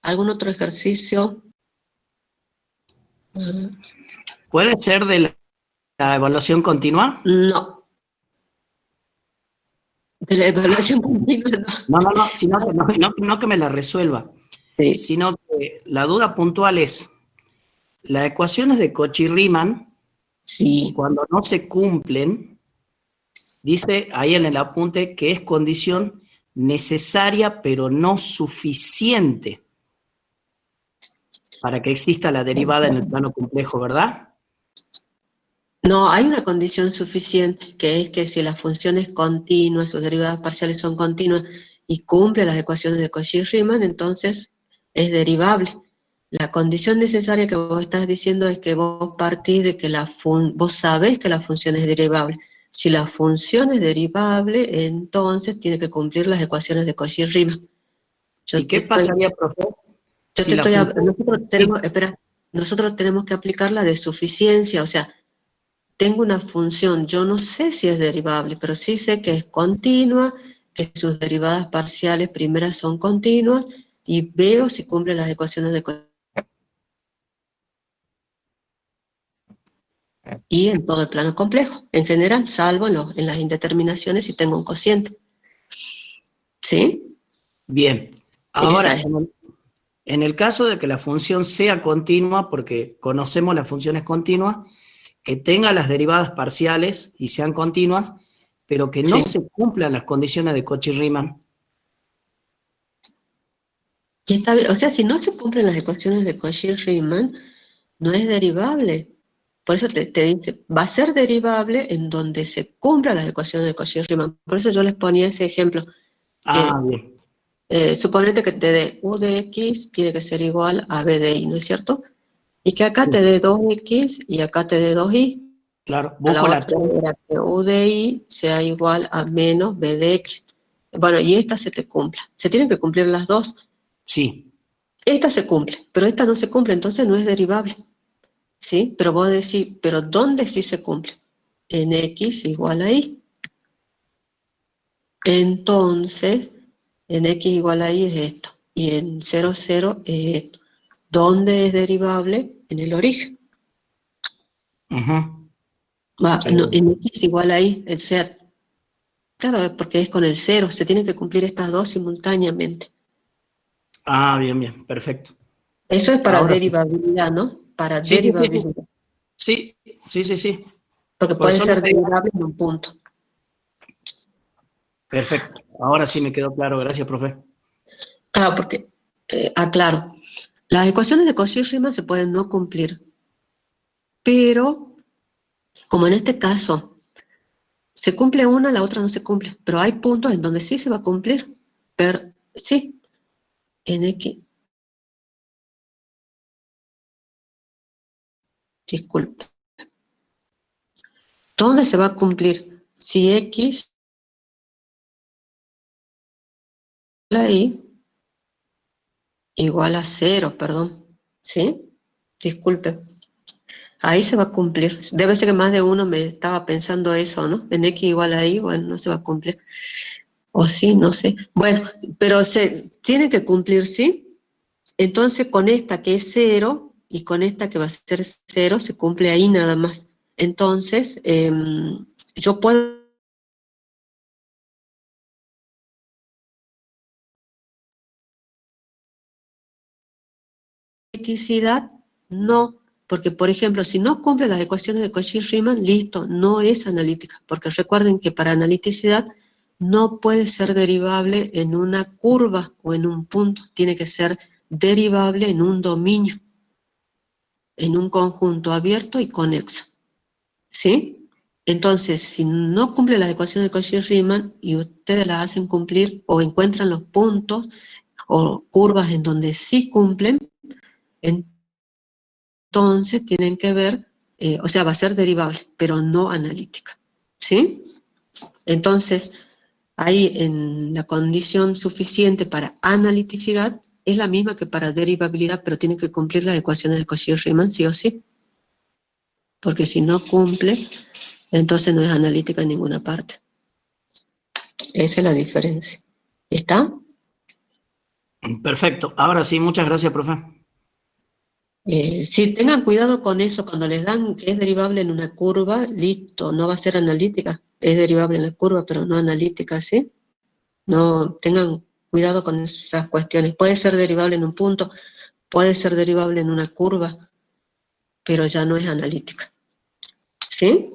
¿Algún otro ejercicio? ¿Puede ser de la evaluación continua? No. De la evaluación continua, no. No, sino que no que me la resuelva, Sí. sino que la duda puntual es, las ecuaciones de Cauchy-Riemann, Sí. cuando no se cumplen, dice ahí en el apunte que es condición necesaria pero no suficiente para que exista la derivada en el plano complejo, ¿verdad? No, hay una condición suficiente, que es que si la función es continua, sus derivadas parciales son continuas y cumple las ecuaciones de Cauchy-Riemann, entonces es derivable. La condición necesaria que vos estás diciendo es que vos partís de que vos sabés que la función es derivable. Si la función es derivable, entonces tiene que cumplir las ecuaciones de Cauchy-Riemann. ¿Y qué pasaría, profe? Si la función... Nosotros tenemos que aplicar la de suficiencia, o sea, tengo una función, yo no sé si es derivable, pero sí sé que es continua, que sus derivadas parciales primeras son continuas, y veo si cumple las ecuaciones de Cauchy. Y en todo el plano complejo, en general, salvo en las indeterminaciones si tengo un cociente. ¿Sí? Bien. Esa Ahora, es. en el caso de que la función sea continua, porque conocemos las funciones continuas, que tenga las derivadas parciales y sean continuas, pero que no Sí. se cumplan las condiciones de Cauchy-Riemann. Y está bien. O sea, si no se cumplen las ecuaciones de Cauchy-Riemann, no es derivable. Por eso te dice, va a ser derivable en donde se cumplan las ecuaciones de Cauchy-Riemann. Por eso yo les ponía ese ejemplo. Ah, bien. Suponete que te dé u de x tiene que ser igual a b de y, ¿no es cierto? Y que acá te dé 2x y acá te dé 2y. Claro, A la busco la otra era que u de y sea igual a menos b de x. Bueno, y esta se te cumpla. Se tienen que cumplir las dos. Sí. Esta se cumple, pero esta no se cumple, entonces no es derivable. ¿Sí? Pero vos decís, ¿pero dónde sí se cumple? En x igual a y. Entonces, en x igual a y es esto. Y en 0, 0 es esto. ¿Dónde es derivable? En el origen. Uh-huh. No, en x igual a y, el ser. Claro, porque es con el 0. Se tienen que cumplir estas dos simultáneamente. Ah, bien, bien, perfecto. Eso es para Ahora, derivabilidad, ¿no? Para sí, derivabilidad. sí. Porque Por puede eso ser le pedí- derivable en un punto. Perfecto. Ahora sí me quedó claro. Gracias, profe. Claro, porque, aclaro, las ecuaciones de Cauchy-Riemann se pueden no cumplir, pero, como en este caso, se cumple una, la otra no se cumple, pero hay puntos en donde sí se va a cumplir. Sí, en X, disculpe. ¿Dónde se va a cumplir? Si X igual a Y igual a 0, perdón, ¿sí? Disculpe. Ahí se va a cumplir. Debe ser que más de uno me estaba pensando eso, ¿no? En X igual a Y, bueno, no se va a cumplir. O sí, no sé. Bueno, pero se tiene que cumplir, ¿sí? Entonces con esta que es 0 y con esta que va a ser 0 se cumple ahí nada más. Entonces, yo puedo... Analítica, no, porque por ejemplo, si no cumple las ecuaciones de Cauchy-Riemann, listo, no es analítica, porque recuerden que para analiticidad no puede ser derivable en una curva o en un punto, tiene que ser derivable en un dominio, en un conjunto abierto y conexo, ¿sí? Entonces, si no cumple las ecuaciones de Cauchy-Riemann y ustedes las hacen cumplir o encuentran los puntos o curvas en donde sí cumplen, entonces tienen que ver, o sea, va a ser derivable, pero no analítica, ¿sí? Entonces, ahí en la condición suficiente para analiticidad es la misma que para derivabilidad, pero tiene que cumplir las ecuaciones de Cauchy-Riemann sí o sí, porque si no cumple, entonces no es analítica en ninguna parte. Esa es la diferencia. ¿Está? Perfecto. Ahora sí, muchas gracias, profe. Sí, tengan cuidado con eso, cuando les dan que es derivable en una curva, listo, no va a ser analítica, es derivable en la curva, pero no analítica, ¿sí? No, tengan cuidado con esas cuestiones. Puede ser derivable en un punto, puede ser derivable en una curva, pero ya no es analítica, ¿sí?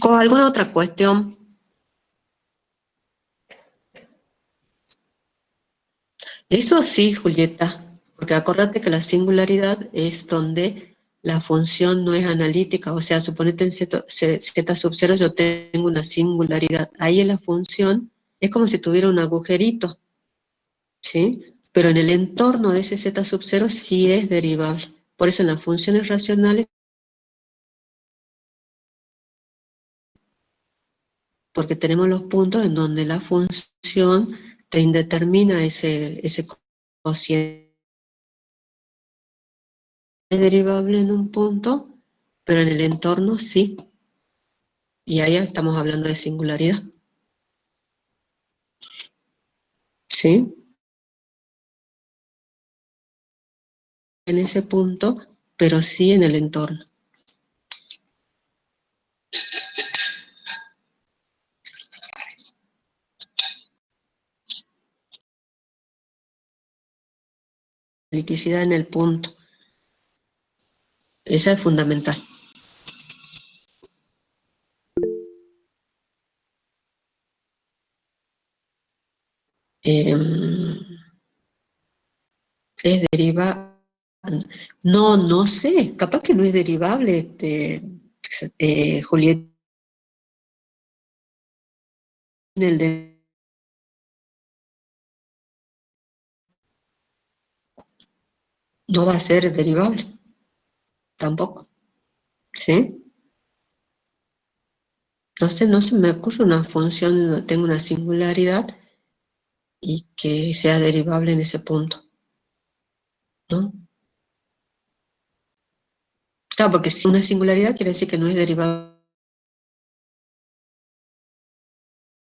¿Con alguna otra cuestión? Eso sí, Julieta, porque acordate que la singularidad es donde la función no es analítica, o sea, suponete en z sub 0 yo tengo una singularidad, ahí en la función es como si tuviera un agujerito, ¿sí? Pero en el entorno de ese z sub 0 sí es derivable, por eso en las funciones racionales, porque tenemos los puntos en donde la función te indetermina ese cociente. Es derivable en un punto, pero en el entorno sí. Y ahí estamos hablando de singularidad. ¿Sí? En ese punto, pero sí en el entorno. Analiticidad en el punto. Esa es fundamental. Es derivable. No, no sé. Capaz que no es derivable, Julieta. El de no va a ser derivable. Tampoco. ¿Sí? No se me ocurre una función donde tenga una singularidad y que sea derivable en ese punto, ¿no? Claro, porque si una singularidad quiere decir que no es derivable.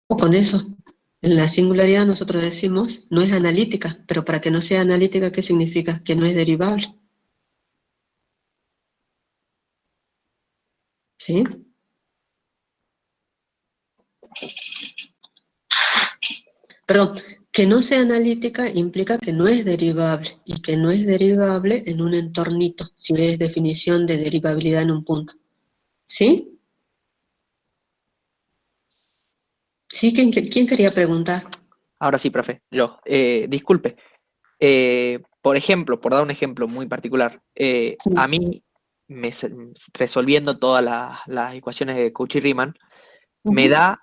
Con eso, en la singularidad nosotros decimos no es analítica, pero para que no sea analítica, ¿qué significa? Que no es derivable. ¿Sí? Perdón, que no sea analítica implica que no es derivable, y que no es derivable en un entornito, si es definición de derivabilidad en un punto. ¿Sí? ¿Sí? ¿Quién quería preguntar? Ahora sí, profe, yo. Disculpe. Por ejemplo, por dar un ejemplo muy particular, Sí. a mí, resolviendo todas las ecuaciones de Cauchy-Riemann, me da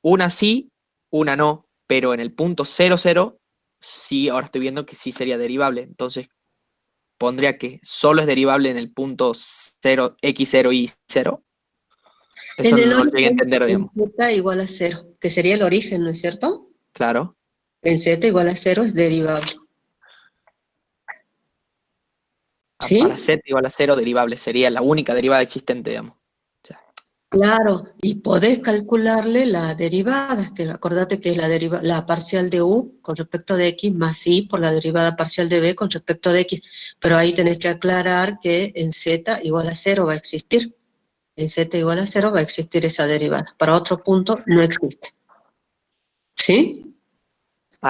una sí, una no, pero en el punto 0, 0, sí, ahora estoy viendo que sí sería derivable. Entonces, pondría que solo es derivable en el punto 0, x0 y 0. Esto En el no lo llegué a origen, entender, en digamos. z igual a 0, que sería el origen, ¿no es cierto? Claro. En z igual a 0 es derivable. Para ¿Sí? z igual a 0, derivable sería la única derivada existente, digamos. O sea, Claro, y podés calcularle la derivada, que acordate que es la parcial de u con respecto de x más y por la derivada parcial de b con respecto de x, pero ahí tenés que aclarar que en z igual a 0 va a existir, en z igual a 0 va a existir esa derivada, para otro punto no existe. ¿Sí?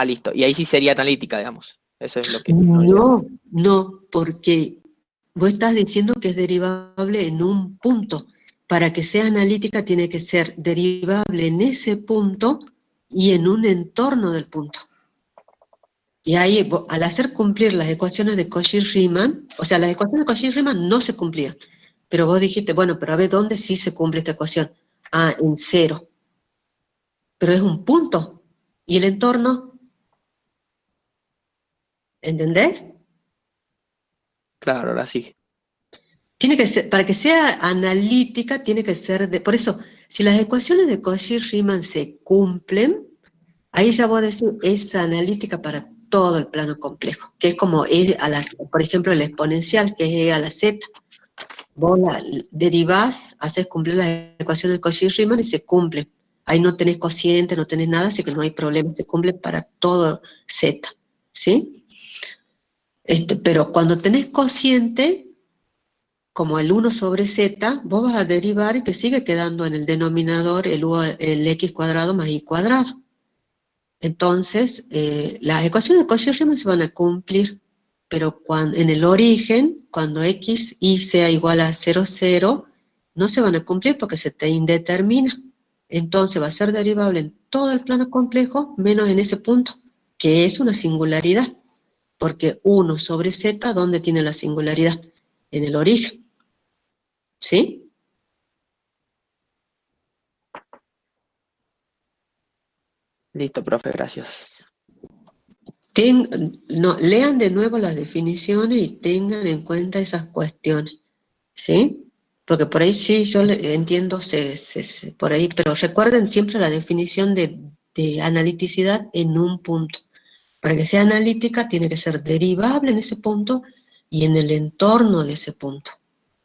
listo. Y ahí sí sería analítica, digamos. Eso es lo que no llega. No, porque vos estás diciendo que es derivable en un punto, para que sea analítica tiene que ser derivable en ese punto y en un entorno del punto. Y ahí, al hacer cumplir las ecuaciones de Cauchy-Riemann, o sea, las ecuaciones de Cauchy-Riemann no se cumplían, pero vos dijiste, bueno, pero a ver, ¿dónde sí se cumple esta ecuación? Ah, en 0. Pero es un punto. ¿Y el entorno? ¿Entendés? Claro, ahora sí. Tiene que ser, para que sea analítica, tiene que ser de... Por eso, si las ecuaciones de Cauchy-Riemann se cumplen, ahí ya vos decís, es analítica para todo el plano complejo, que es como, por ejemplo, el exponencial, que es E a la Z. Vos la derivás, haces cumplir las ecuaciones de Cauchy-Riemann y se cumple. Ahí no tenés cociente, no tenés nada, así que no hay problema, se cumple para todo Z, ¿sí? Pero cuando tenés cociente, como el 1 sobre Z, vos vas a derivar y te sigue quedando en el denominador el x cuadrado más y cuadrado. Entonces, las ecuaciones de Cauchy-Riemann se van a cumplir, pero en el origen, cuando x y sea igual a 0, 0, no se van a cumplir porque se te indetermina. Entonces va a ser derivable en todo el plano complejo, menos en ese punto, que es una singularidad, porque 1 sobre z, ¿dónde tiene la singularidad? En el origen, ¿sí? Listo, profe, gracias. Lean de nuevo las definiciones y tengan en cuenta esas cuestiones, ¿sí? Porque por ahí sí, yo entiendo por ahí, pero recuerden siempre la definición de analiticidad en un punto. Para que sea analítica tiene que ser derivable en ese punto y en el entorno de ese punto.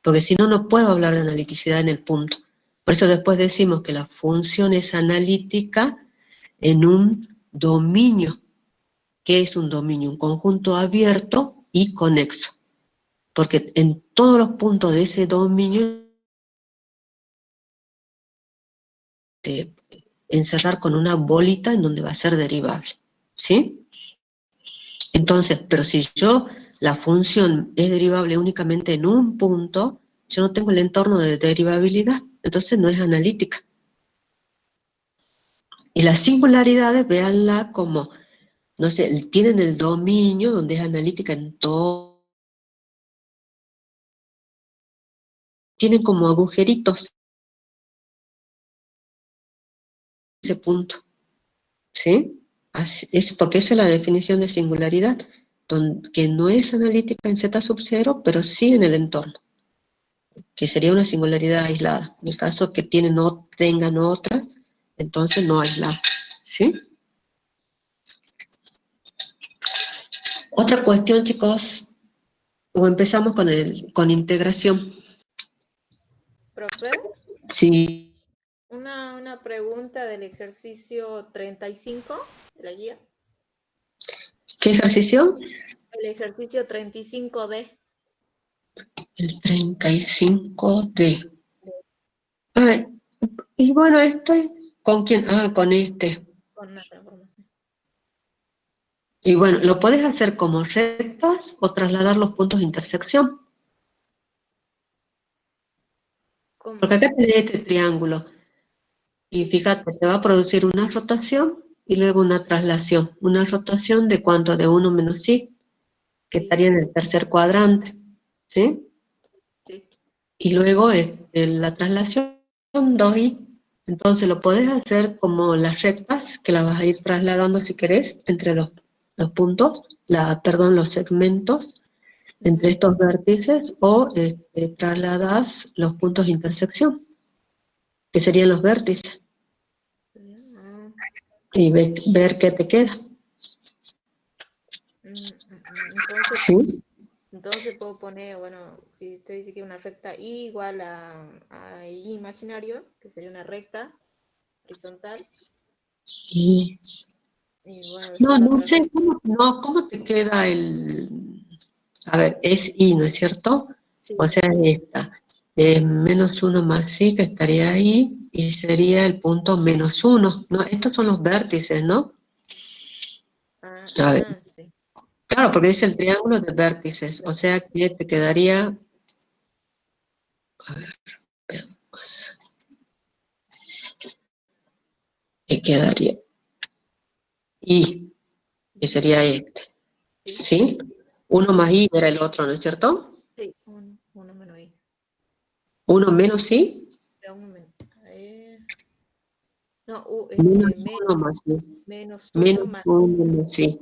Porque si no, no puedo hablar de analiticidad en el punto. Por eso después decimos que la función es analítica en un dominio. ¿Qué es un dominio? Un conjunto abierto y conexo. Porque en todos los puntos de ese dominio te encerrar con una bolita en donde va a ser derivable, ¿sí? Entonces, pero si la función es derivable únicamente en un punto, yo no tengo el entorno de derivabilidad, entonces no es analítica. Y las singularidades, véanla como, no sé, tienen el dominio donde es analítica en todo, tienen como agujeritos ese punto, ¿sí? Es porque esa es la definición de singularidad, que no es analítica en Z sub 0, pero sí en el entorno, que sería una singularidad aislada. En el caso que tengan otra, entonces no aislada, ¿sí? Otra cuestión, chicos, o empezamos con integración. Profe, Sí. una pregunta del ejercicio 35 de la guía. ¿Qué ejercicio? El ejercicio 35D. El 35D. Ah, y bueno, ¿con quién? Ah, con este. Con una transformación. Y bueno, lo puedes hacer como rectas o trasladar los puntos de intersección. ¿Cómo? Porque acá tenés este triángulo. Y fíjate, te va a producir una rotación y luego una traslación. Una rotación de cuánto, de 1 menos i, que Sí, estaría en el tercer cuadrante. ¿Sí? sí. Y luego la traslación 2i. Entonces lo podés hacer como las rectas, que las vas a ir trasladando si querés, entre los puntos, los segmentos, entre estos vértices, o trasladas los puntos de intersección, que serían los vértices, Ah, y ver qué te queda. Entonces, ¿Sí? entonces puedo poner, bueno, si usted dice que una recta I igual a I imaginario, que sería una recta horizontal, Y, y bueno, no, después la no otra sé, recta. ¿cómo te queda a ver, es i, ¿no es cierto? Sí, O sea, esta. Menos 1 más i, que estaría ahí, y sería el punto menos 1. No, estos son los vértices, ¿no? A ver, sí. claro, porque dice el triángulo de vértices, o sea que te quedaría, a ver, arcos. Y quedaría I, que sería este, ¿sí? 1 más I era el otro, ¿no es cierto? Sí, uno menos I. 1 menos I, Pero un momento. A ver. No, menos 1 más I. menos Menos 1 más 1 más I.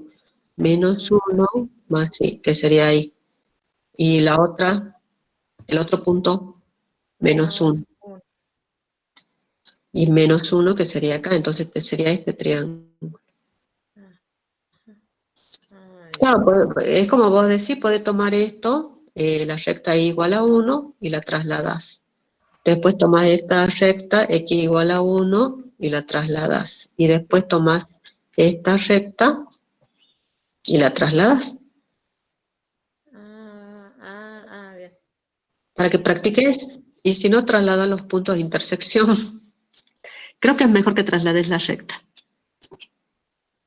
Menos 1 más I, que sería I. Y la otra, el otro punto, menos 1. 1. Y menos 1, que sería acá. Entonces sería este triángulo. Claro, es como vos decís, podés tomar esto, la recta y igual a 1 y la trasladás. Después tomás esta recta x igual a 1 y la trasladás. Y después tomás esta recta y la trasladas. Bien. Para que practiques, y si no, traslada los puntos de intersección. Creo que es mejor que traslades la recta.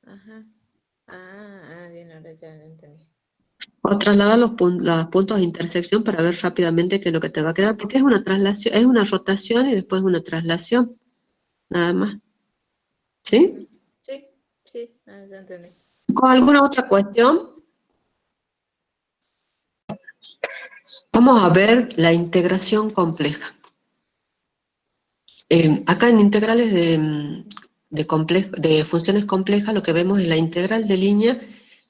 Ajá. Bien, ahora ya entendí. O traslada los puntos de intersección para ver rápidamente qué es lo que te va a quedar, porque es una traslación, es una rotación y después una traslación, nada más. ¿Sí? Sí, ya entendí. ¿Con alguna otra cuestión? Vamos a ver la integración compleja. Acá en integrales de funciones complejas lo que vemos es la integral de línea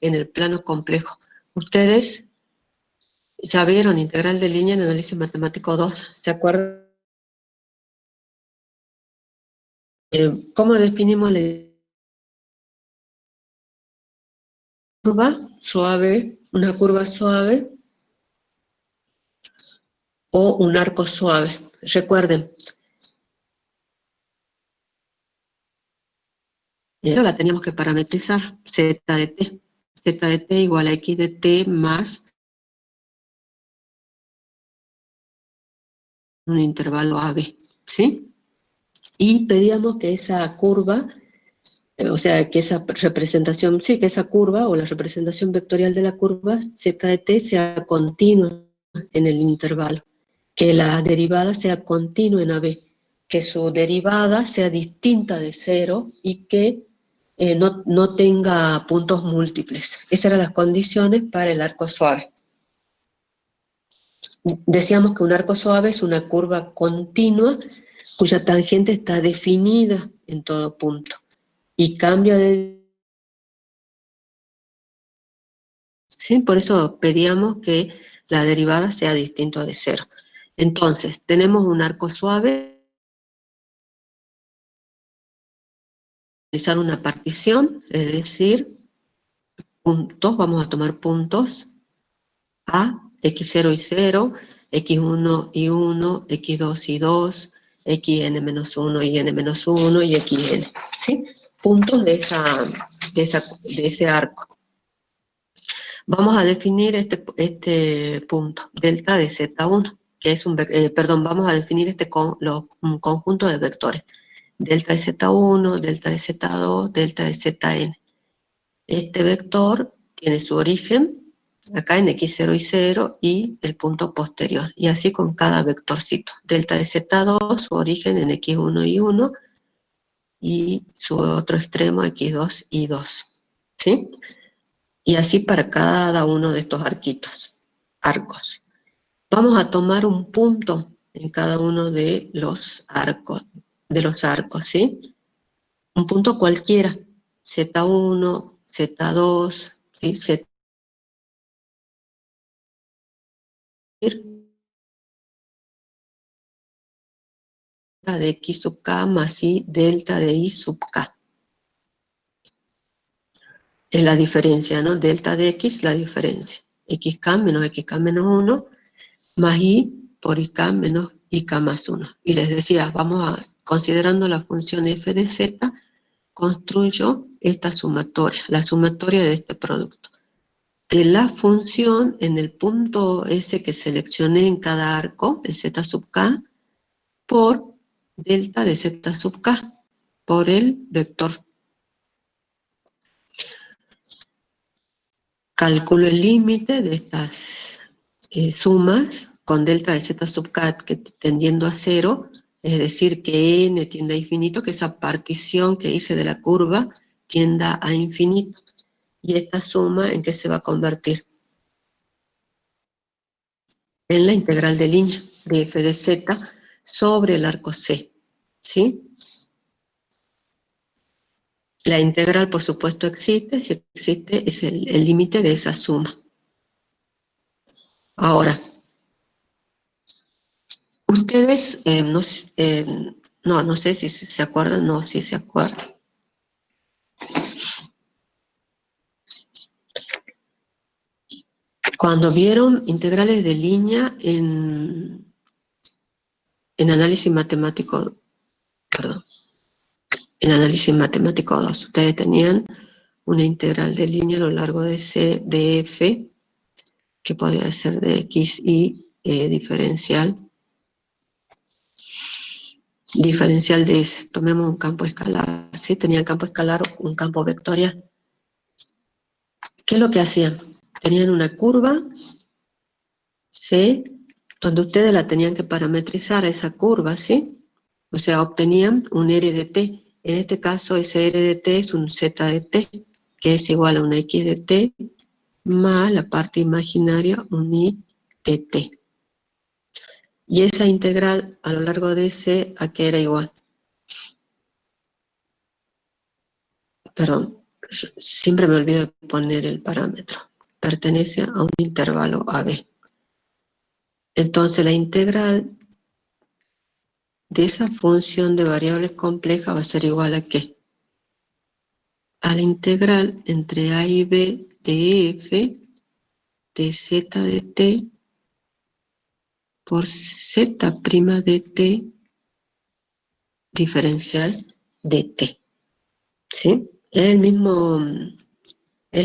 en el plano complejo. Ustedes ya vieron integral de línea en análisis matemático 2, ¿se acuerdan? ¿Cómo definimos la curva suave, una curva suave o un arco suave? Recuerden, la teníamos que parametrizar, z de t. Z de t igual a x de t más un intervalo AB, ¿sí? Y pedíamos que esa curva, o sea, que esa representación, sí, que esa curva o la representación vectorial de la curva z de t sea continua en el intervalo, que la derivada sea continua en AB, que su derivada sea distinta de 0 y que no tenga puntos múltiples. Esas eran las condiciones para el arco suave. Decíamos que un arco suave es una curva continua cuya tangente está definida en todo punto y cambia de... ¿Sí? Por eso pedíamos que la derivada sea distinta de 0. Entonces, tenemos un arco suave, realizar una partición, es decir, puntos, vamos a tomar puntos A, x0 y 0, x1 y 1, x2 y 2, xn-1 y n-1 y xn, ¿sí? Puntos de ese arco. Vamos a definir este punto, delta de z1, que es vamos a definir un conjunto de vectores, delta de z1, delta de z2, delta de zn. Este vector tiene su origen acá en x0 y 0 y el punto posterior, y así con cada vectorcito. Delta de z2, su origen en x1 y 1, y su otro extremo x2 y 2, ¿sí? Y así para cada uno de estos arcos. Vamos a tomar un punto en cada uno de los arcos, ¿sí? Un punto cualquiera, z1, z2, ¿sí? Z de x sub k más y delta de y sub k. Es la diferencia, ¿no? Delta de x, la diferencia. xk menos xk menos 1 más y por ik menos ik más 1. Y les decía, considerando la función f de z, construyo esta sumatoria, la sumatoria de este producto. De la función en el punto S que seleccioné en cada arco, el z sub k, por delta de z sub k, por el vector. Calculo el límite de estas sumas con delta de z sub k que tendiendo a 0 es decir, que n tiende a infinito, que esa partición que hice de la curva tienda a infinito. Y esta suma, ¿en qué se va a convertir? En la integral de línea de f de z sobre el arco C, ¿sí? La integral, por supuesto, existe. Si existe, es el límite de esa suma. Ahora, ustedes, no sé si se acuerdan, no, si se acuerdan. Cuando vieron integrales de línea en análisis matemático, perdón, en análisis matemático 2, ustedes tenían una integral de línea a lo largo de f, que podía ser de x y diferencial de S. Tomemos un campo escalar, ¿sí? Tenía campo escalar, un campo vectorial. ¿Qué es lo que hacían? Tenían una curva C, donde ustedes la tenían que parametrizar a esa curva, ¿sí? O sea, obtenían un R de t. En este caso, ese R de t es un Z de t, que es igual a una X de t más la parte imaginaria, un Y de t. Y esa integral a lo largo de C, ¿a qué era igual? Perdón, siempre me olvido de poner el parámetro. Pertenece a un intervalo AB. Entonces la integral de esa función de variables complejas va a ser igual a ¿qué? A la integral entre A y B de f de z de t por z' de t diferencial de t. ¿Sí? Es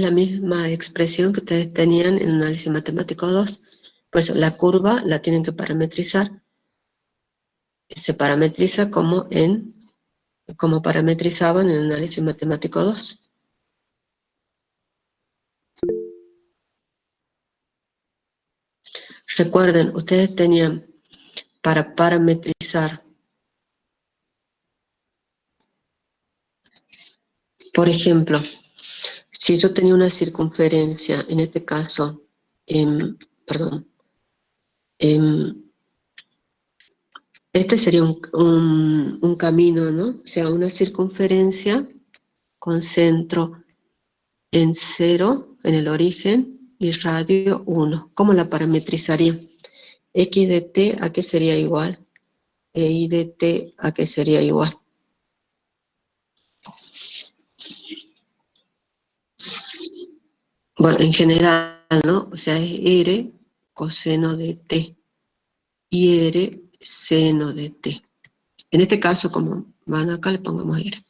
la misma expresión que ustedes tenían en análisis matemático 2. Por eso la curva la tienen que parametrizar. Se parametriza como parametrizaban en análisis matemático 2. Recuerden, ustedes tenían para parametrizar, por ejemplo, si yo tenía una circunferencia, en este caso, este sería un camino, ¿no? O sea, una circunferencia con centro en 0, en el origen, y radio 1. ¿Cómo la parametrizaría? X de t, ¿a qué sería igual? Y de t, ¿a qué sería igual? Bueno, en general, ¿no? O sea, es r coseno de t y r seno de t. En este caso, como van acá, le pongamos r.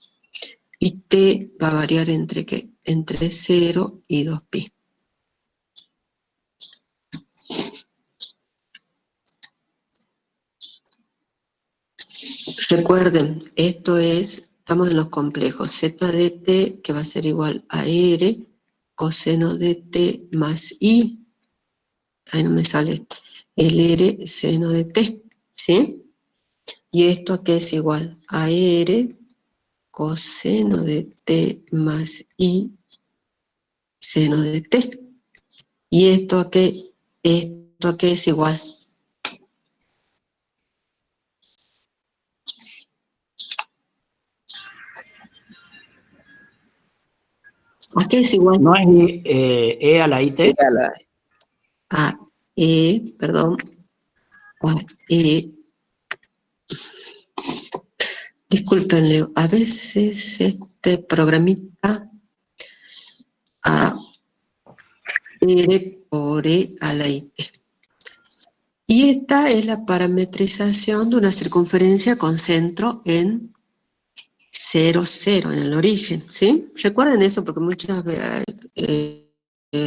Y t va a variar entre ¿qué? Entre 0 y 2pi. Recuerden, estamos en los complejos. Z de t, que va a ser igual a r coseno de t más i. Ahí no me sale el r seno de t, ¿sí? Y esto aquí es igual a r coseno de t más i seno de t. Y esto aquí es igual. ¿A qué es igual? ¿No es E a la IT? A perdón, a disculpen, Leo, a veces este programita a R por E a la IT. Y esta es la parametrización de una circunferencia con centro en 0, 0, en el origen, ¿sí? Recuerden eso porque muchas veces,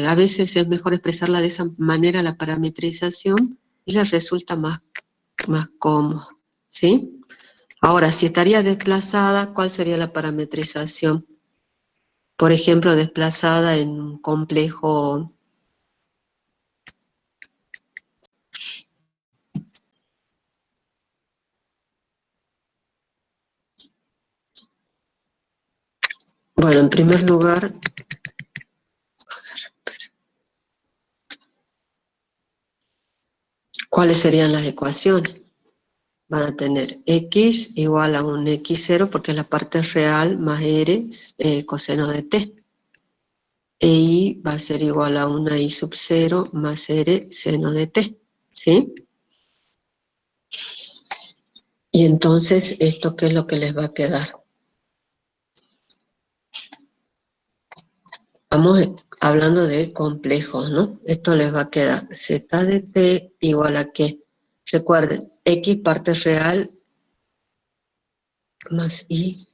a veces es mejor expresarla de esa manera, la parametrización, y les resulta más cómodo, ¿sí? Ahora, si estaría desplazada, ¿cuál sería la parametrización? Por ejemplo, desplazada en un complejo Bueno, en primer lugar, ¿cuáles serían las ecuaciones? Van a tener x igual a un x0 porque es la parte real más r coseno de t. E y va a ser igual a una y sub 0 más r seno de t. ¿Sí? Y entonces, ¿esto qué es lo que les va a quedar? Estamos hablando de complejos, ¿no? Esto les va a quedar z de t igual a ¿qué? Recuerden, x parte real más y.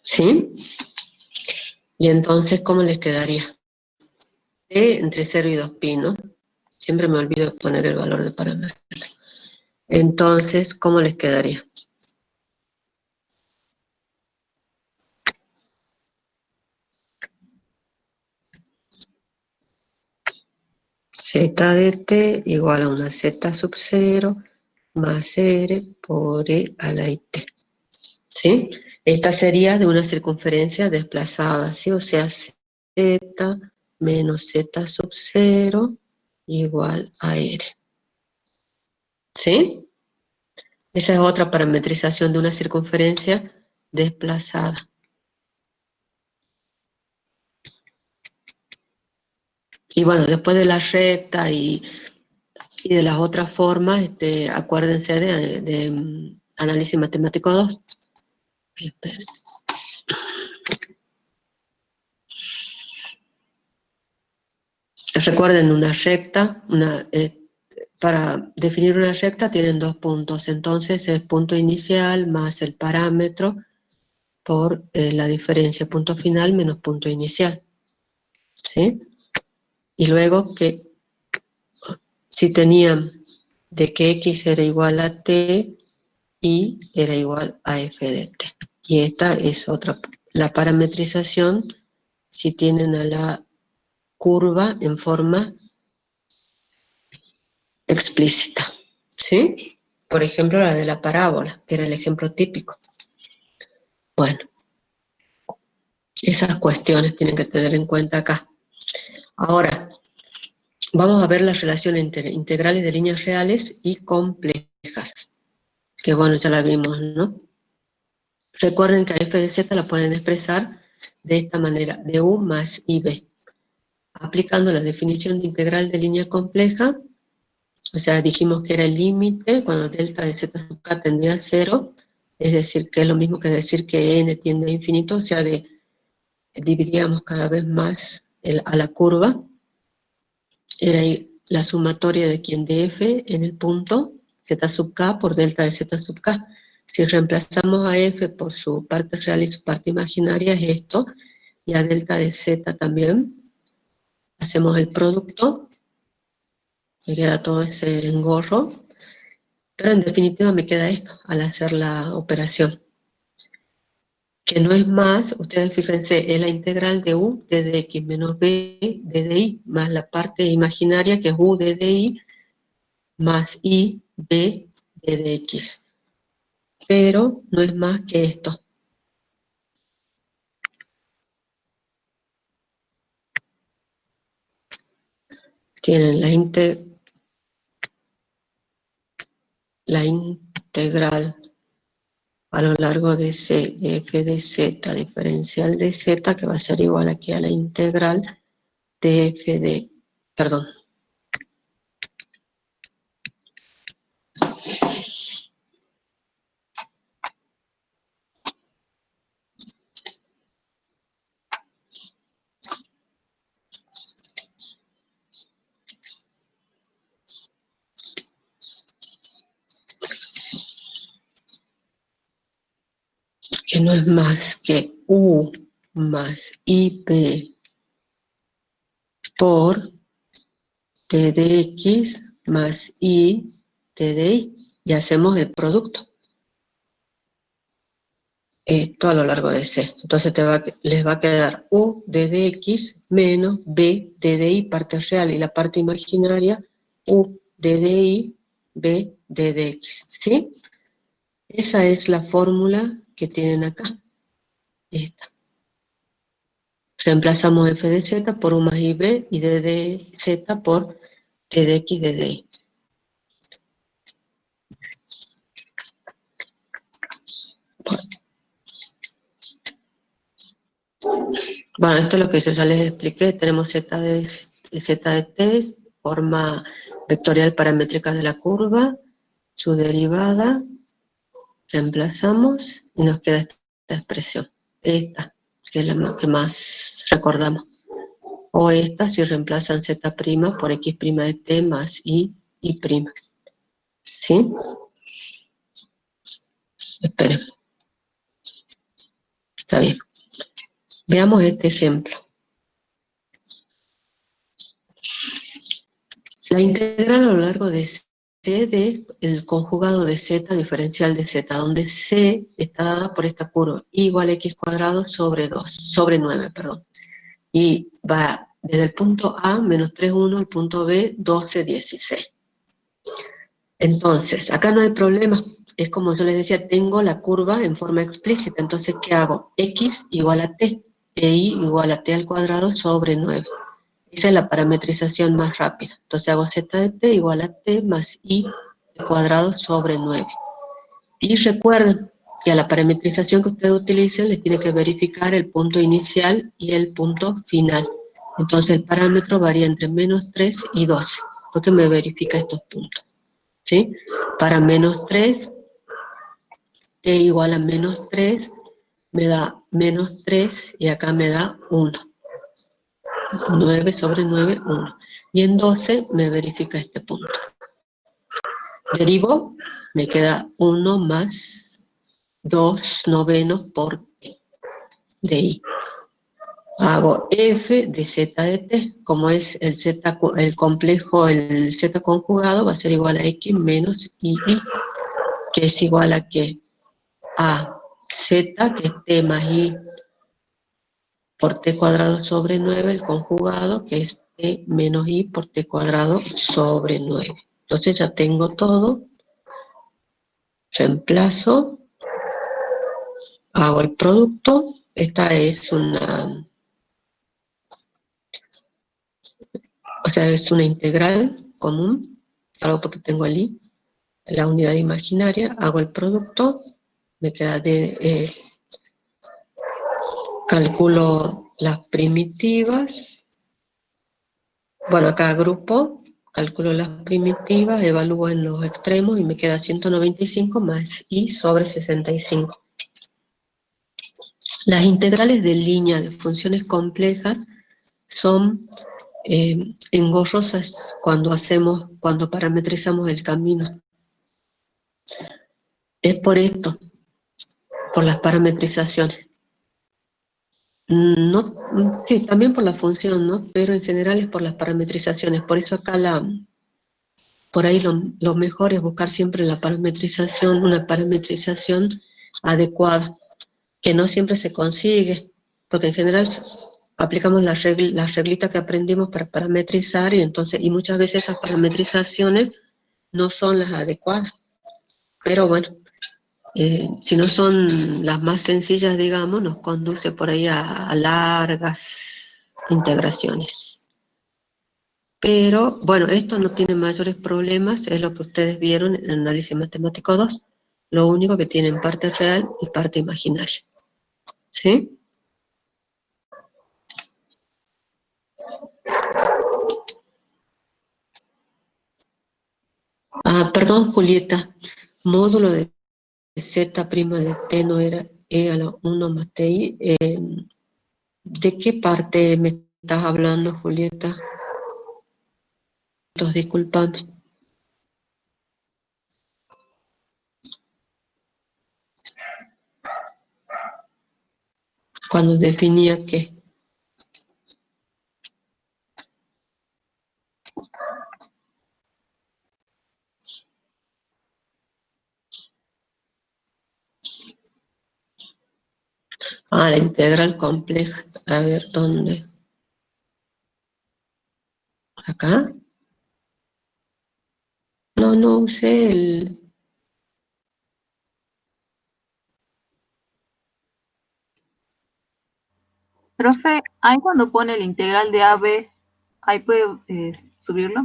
¿Sí? Y entonces, ¿cómo les quedaría? T entre 0 y 2pi, ¿no? Siempre me olvido poner el valor de parámetro. Entonces, ¿cómo les quedaría? Z de t igual a una z sub 0 más r por e a la it. ¿Sí? Esta sería de una circunferencia desplazada, ¿sí? O sea, z menos z sub 0 igual a r. ¿Sí? Esa es otra parametrización de una circunferencia desplazada. Y bueno, después de la recta y de las otras formas, acuérdense de análisis matemático 2. Esperen. Recuerden una recta, para definir una recta tienen dos puntos, entonces el punto inicial más el parámetro por la diferencia punto final menos punto inicial, ¿sí? Y luego que si tenían de que x era igual a t, y era igual a f de t. Y esta es otra, la parametrización si tienen a la curva en forma explícita, ¿sí? Por ejemplo, la de la parábola, que era el ejemplo típico. Bueno, esas cuestiones tienen que tener en cuenta acá. Ahora, vamos a ver las relaciones integrales de líneas reales y complejas, que bueno, ya la vimos, ¿no? Recuerden que a f de z la pueden expresar de esta manera, de u más ib. Aplicando la definición de integral de línea compleja, o sea, dijimos que era el límite cuando delta de z sub k tendía al 0, es decir, que es lo mismo que decir que n tiende a infinito, o sea, dividíamos cada vez más a la curva, era la sumatoria de quien de f en el punto z sub k por delta de z sub k. Si reemplazamos a f por su parte real y su parte imaginaria es esto, y a delta de z también, hacemos el producto, me queda todo ese engorro, pero en definitiva me queda esto al hacer la operación, que no es más, ustedes fíjense, es la integral de u de dx menos b de dy, más la parte imaginaria que es u de dy, más i b de dx, pero no es más que esto. Tienen la integral a lo largo de c de f de z diferencial de z, que va a ser igual aquí a la integral de f de, perdón, que no es más que u más ip por t de x más i t de y, y hacemos el producto. Esto a lo largo de c. Entonces les va a quedar u de dx menos b de dy parte real y la parte imaginaria U de DI, B de DX, ¿sí? Esa es la fórmula que tienen acá, esta. Reemplazamos f de z por u más ib y d de z por t de x de dy. Bueno, esto es lo que yo ya les expliqué. Tenemos z de t, forma vectorial paramétrica de la curva, su derivada, reemplazamos y nos queda esta expresión, esta, que es la que más recordamos. O esta si reemplazan z' por x' de t más y prima. ¿Sí? Esperen. Está bien. Veamos este ejemplo. La integral a lo largo de C de el conjugado de z diferencial de z, donde C está dada por esta curva, y igual a x cuadrado sobre 9, perdón. Y va desde el punto A, menos 3, 1, al punto B, 12, 16. Entonces, acá no hay problema. Es como yo les decía, tengo la curva en forma explícita. Entonces, ¿qué hago? X igual a t, e y igual a t al cuadrado sobre 9. Esa es la parametrización más rápida. Entonces hago z de t igual a t más y al cuadrado sobre 9. Y recuerden que a la parametrización que ustedes utilicen les tiene que verificar el punto inicial y el punto final. Entonces el parámetro varía entre menos 3 y 12, porque me verifica estos puntos. ¿Sí? Para menos 3, t igual a menos 3, me da menos 3 y acá me da 1. 9 sobre 9, 1. Y en 12 me verifica este punto. Derivo, me queda 1 más 2 novenos por t de i. Hago f de z de t, como es el complejo, el z conjugado, va a ser igual a x menos i, que es igual a ¿qué? A z, que es t más i por t cuadrado sobre 9, el conjugado, que es t menos i por t cuadrado sobre 9. Entonces ya tengo todo, reemplazo, hago el producto. Esta es una, es una integral común, algo porque tengo el i, la unidad imaginaria, hago el producto, me queda calculo las primitivas. Bueno, acá agrupo, calculo las primitivas, evalúo en los extremos y me queda 195 más i sobre 65. Las integrales de línea de funciones complejas son engorrosas cuando parametrizamos el camino. Es por esto, por las parametrizaciones. No, sí, también por la función, ¿no? Pero en general es por las parametrizaciones. Por eso acá por ahí lo mejor es buscar siempre la parametrización, una parametrización adecuada, que no siempre se consigue, porque en general aplicamos las reglitas que aprendimos para parametrizar y muchas veces esas parametrizaciones no son las adecuadas. Pero bueno, si no son las más sencillas, digamos, nos conduce por ahí a largas integraciones. Pero bueno, esto no tiene mayores problemas, es lo que ustedes vieron en el análisis matemático 2. Lo único que tienen parte real y parte imaginaria. ¿Sí? Ah, perdón, Julieta. Módulo de z' de t no era e a la 1 más ti. ¿De qué parte me estás hablando, Julieta? Entonces, discúlpame. Cuando definía qué. Ah, la integral compleja. A ver, ¿dónde? ¿Acá? no usé el... Profe, ahí cuando pone el integral de AB, ahí puede subirlo.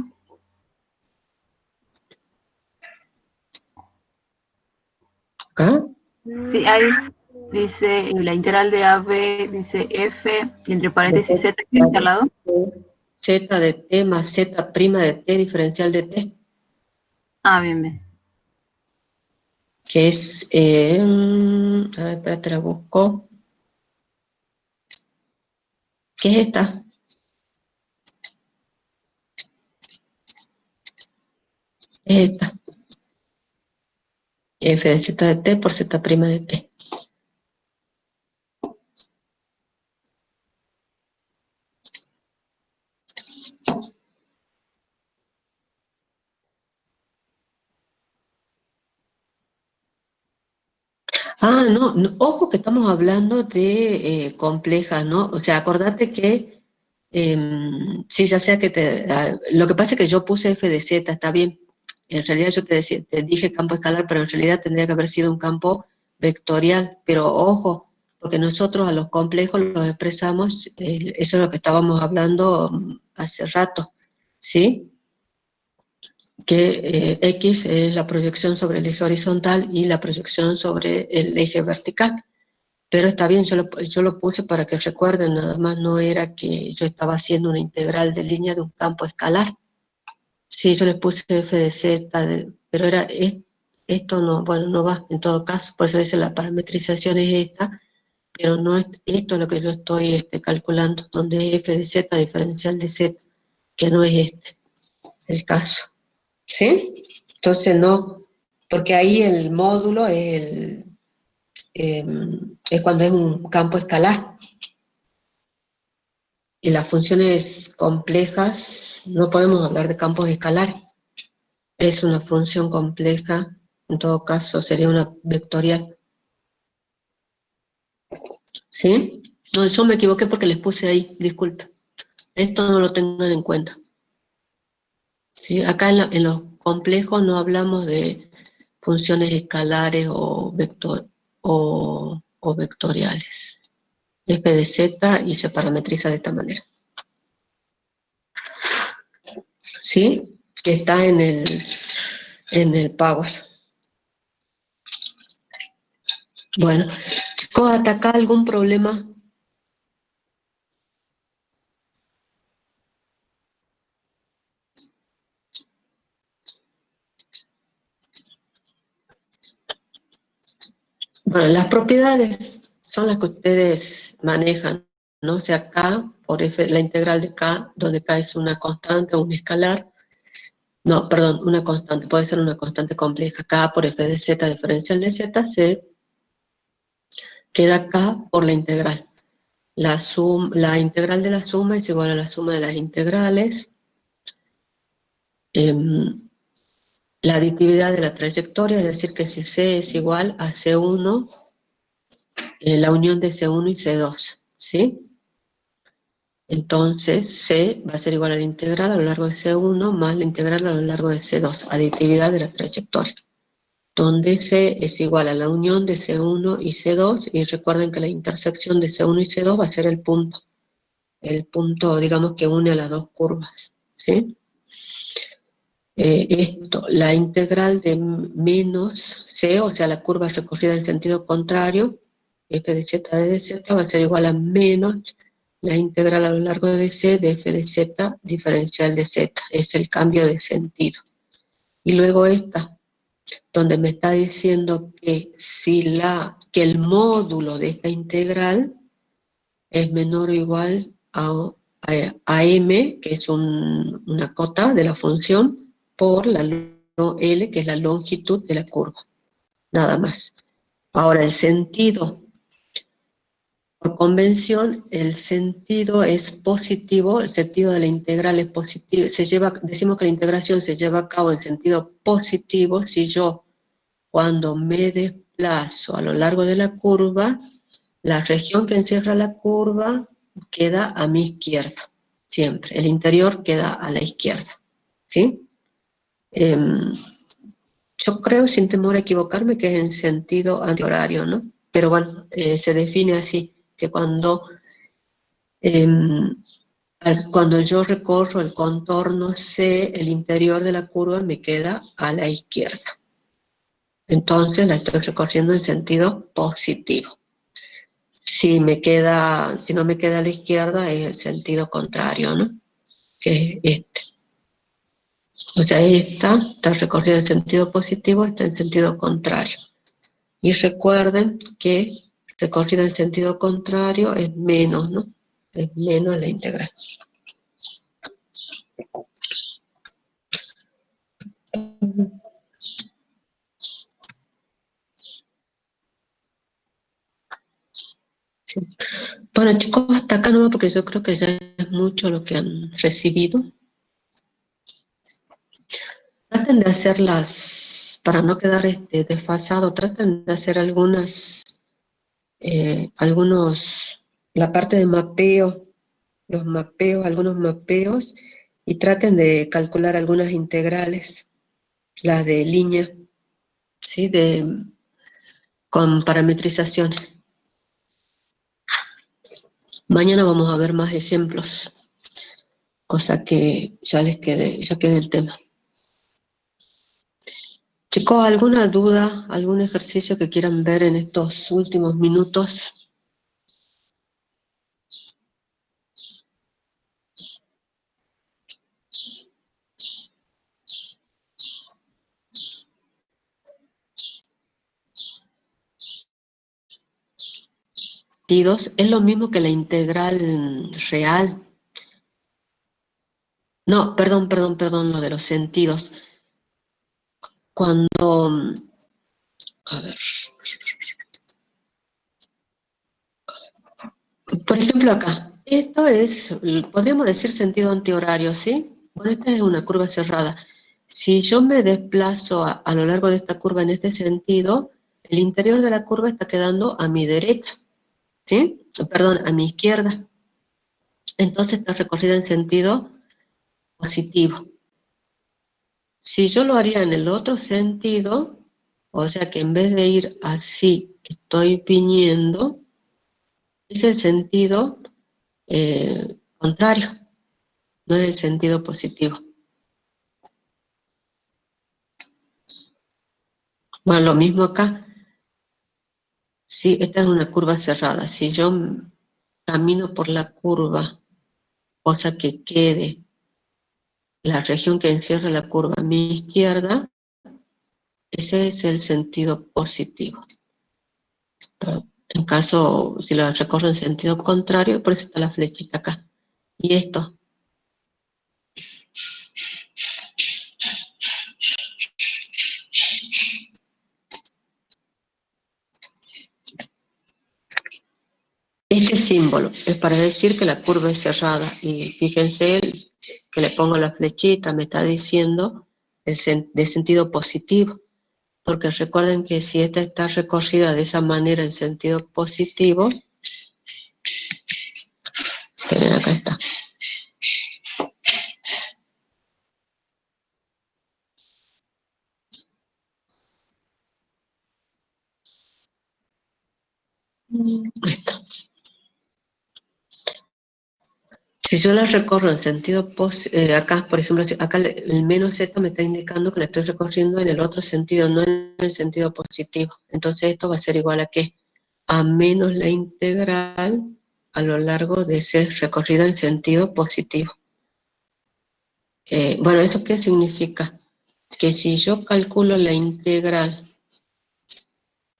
¿Acá? Sí, ahí dice la integral de AB, dice F, y entre paréntesis Z, ¿qué dice al lado? Z de T más Z' de T diferencial de T, Ah, bien, bien. que es... a ver, espérate, la busco. ¿Qué es esta? Es esta. F de Z de T por Z' de T. Ah, no, ojo que estamos hablando de complejas, ¿no? O sea, acordate que, sí, ya sea que lo que pasa es que yo puse F de Z, está bien. En realidad yo te dije campo escalar, pero en realidad tendría que haber sido un campo vectorial. Pero ojo, porque nosotros a los complejos los expresamos, eso es lo que estábamos hablando hace rato, ¿sí? Que X es la proyección sobre el eje horizontal y la proyección sobre el eje vertical. Pero está bien, yo lo puse para que recuerden, nada más no era que yo estaba haciendo una integral de línea de un campo escalar. Sí, yo le puse F de Z, pero esto no, bueno, no va en todo caso, por eso dice la parametrización es esta, pero no es esto lo que yo estoy calculando, donde es F de Z diferencial de Z, que no es este el caso. ¿Sí? Entonces no, porque ahí el módulo es cuando es un campo escalar. Y las funciones complejas, no podemos hablar de campos escalares. Es una función compleja, en todo caso sería una vectorial. ¿Sí? No, yo me equivoqué porque les puse ahí, disculpe. Esto no lo tengan en cuenta. ¿Sí? Acá en los complejos no hablamos de funciones escalares o vectoriales. F de Z y se parametriza de esta manera. ¿Sí? Que está en el Power. Bueno, chicos, ¿hasta acá algún problema? Bueno, las propiedades son las que ustedes manejan, ¿no? O sea, K por F, la integral de K, donde K es una constante o un escalar. No, perdón, una constante, puede ser una constante compleja. K por F de Z diferencial de Z se queda K por la integral. La integral de la suma es igual a la suma de las integrales. La aditividad de la trayectoria, es decir, que si C es igual a C1, la unión de C1 y C2, ¿sí? Entonces, C va a ser igual a la integral a lo largo de C1 más la integral a lo largo de C2, aditividad de la trayectoria, donde C es igual a la unión de C1 y C2, y recuerden que la intersección de C1 y C2 va a ser el punto, digamos, que une a las dos curvas, ¿sí? La integral de menos C, o sea, la curva recorrida en sentido contrario, f de z de z va a ser igual a menos la integral a lo largo de C de f de z diferencial de z, es el cambio de sentido. Y luego esta, donde me está diciendo que que el módulo de esta integral es menor o igual a m, que es una cota de la función, por la L, que es la longitud de la curva, nada más. Ahora, el sentido, por convención, el sentido es positivo, el sentido de la integral es positivo, decimos que la integración se lleva a cabo en sentido positivo si yo, cuando me desplazo a lo largo de la curva, la región que encierra la curva queda a mi izquierda, siempre, el interior queda a la izquierda, ¿sí? Yo creo, sin temor a equivocarme, que es en sentido antihorario, ¿no? Pero bueno, se define así, que cuando yo recorro el contorno C, el interior de la curva me queda a la izquierda. Entonces la estoy recorriendo en sentido positivo. Si no me queda a la izquierda, es el sentido contrario, ¿no? Que es este. O sea, está recorrida en sentido positivo, está en sentido contrario. Y recuerden que recorrida en sentido contrario es menos, ¿no? Es menos la integral. Sí. Bueno, chicos, hasta acá no, porque yo creo que ya es mucho lo que han recibido. Traten de hacerlas, para no quedar desfasado, traten de hacer la parte de mapeo, algunos mapeos, y traten de calcular algunas integrales, las de línea, ¿sí? Con parametrizaciones. Mañana vamos a ver más ejemplos, cosa que ya quede el tema. Chicos, ¿alguna duda, algún ejercicio que quieran ver en estos últimos minutos? Es lo mismo que la integral real. No, perdón, lo de los sentidos. Cuando, a ver, por ejemplo acá, esto es, podríamos decir sentido antihorario, ¿sí? Bueno, esta es una curva cerrada. Si yo me desplazo a lo largo de esta curva en este sentido, el interior de la curva está quedando a mi derecha, ¿sí? Perdón, a mi izquierda. Entonces está recorrida en sentido positivo. Si yo lo haría en el otro sentido, o sea que en vez de ir así, estoy viniendo, es el sentido contrario, no es el sentido positivo. Bueno, lo mismo acá. Sí, esta es una curva cerrada. Si yo camino por la curva, o sea que quede la región que encierra la curva a mi izquierda, ese es el sentido positivo. Pero en caso, si lo recorro en sentido contrario, por eso está la flechita acá. Y esto, este símbolo es para decir que la curva es cerrada. Y fíjense que le pongo la flechita, me está diciendo de sentido positivo. Porque recuerden que si esta está recorrida de esa manera en sentido positivo, esperen, acá está. Esto. Si yo la recorro en sentido acá, por ejemplo, acá el menos z me está indicando que la estoy recorriendo en el otro sentido, no en el sentido positivo. Entonces esto va a ser igual a ¿qué? A menos la integral a lo largo de ese recorrido en sentido positivo. Bueno, ¿eso qué significa? Que si yo calculo la integral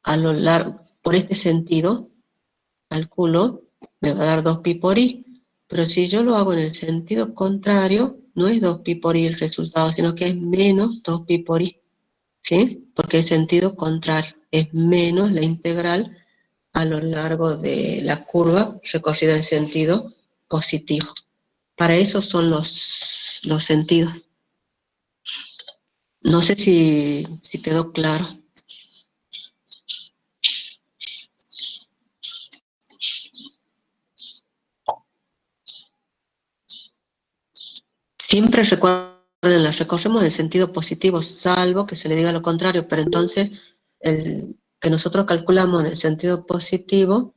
a lo largo, por este sentido, calculo, me va a dar 2pi por i. Pero si yo lo hago en el sentido contrario, no es 2pi por i el resultado, sino que es menos 2pi por i, ¿sí? Porque es sentido contrario, es menos la integral a lo largo de la curva recorrida en sentido positivo. Para eso son los sentidos. No sé si quedó claro. Siempre recuerden la recorremos en sentido positivo, salvo que se le diga lo contrario, pero entonces el que nosotros calculamos en el sentido positivo,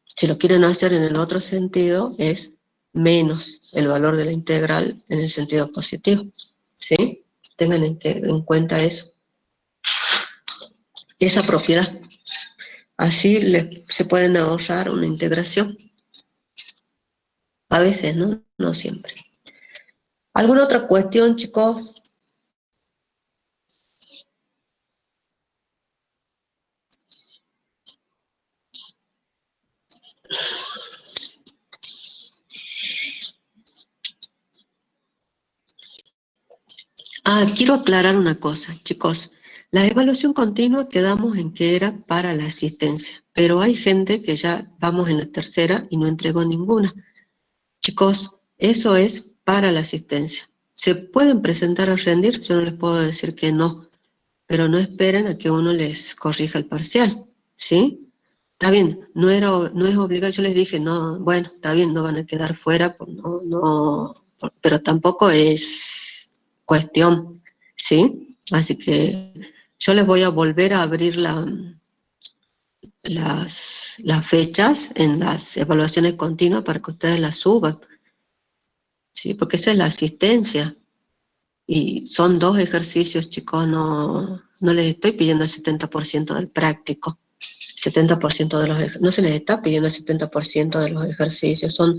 si lo quieren hacer en el otro sentido, es menos el valor de la integral en el sentido positivo, ¿sí? Tengan en cuenta eso, esa propiedad. Así se pueden ahorrar una integración. A veces, ¿no? No siempre. ¿Alguna otra cuestión, chicos? Quiero aclarar una cosa, chicos. La evaluación continua quedamos en que era para la asistencia, pero hay gente que ya vamos en la tercera y no entregó ninguna. Chicos, eso es para la asistencia. ¿Se pueden presentar a rendir? Yo no les puedo decir que no, pero no esperen a que uno les corrija el parcial, ¿sí? Está bien, no es obligado, yo les dije, no, bueno, está bien, no van a quedar fuera, pero tampoco es cuestión, ¿sí? Así que yo les voy a volver a abrir las fechas en las evaluaciones continuas para que ustedes las suban, ¿sí? Porque esa es la asistencia. Y son 2 ejercicios, chicos, no les estoy pidiendo el 70% del práctico. 70% de no se les está pidiendo el 70% de los ejercicios, son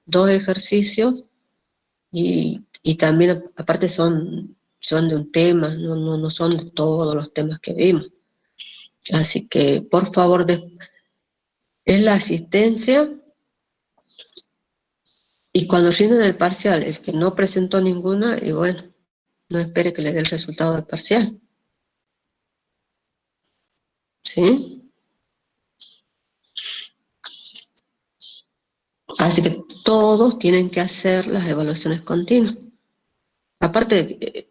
2 ejercicios y también aparte son de un tema, no son de todos los temas que vimos. Así que, por favor, es la asistencia y cuando rinden el parcial, el que no presentó ninguna, y bueno, no espere que le dé el resultado del parcial. ¿Sí? Así que todos tienen que hacer las evaluaciones continuas. Aparte,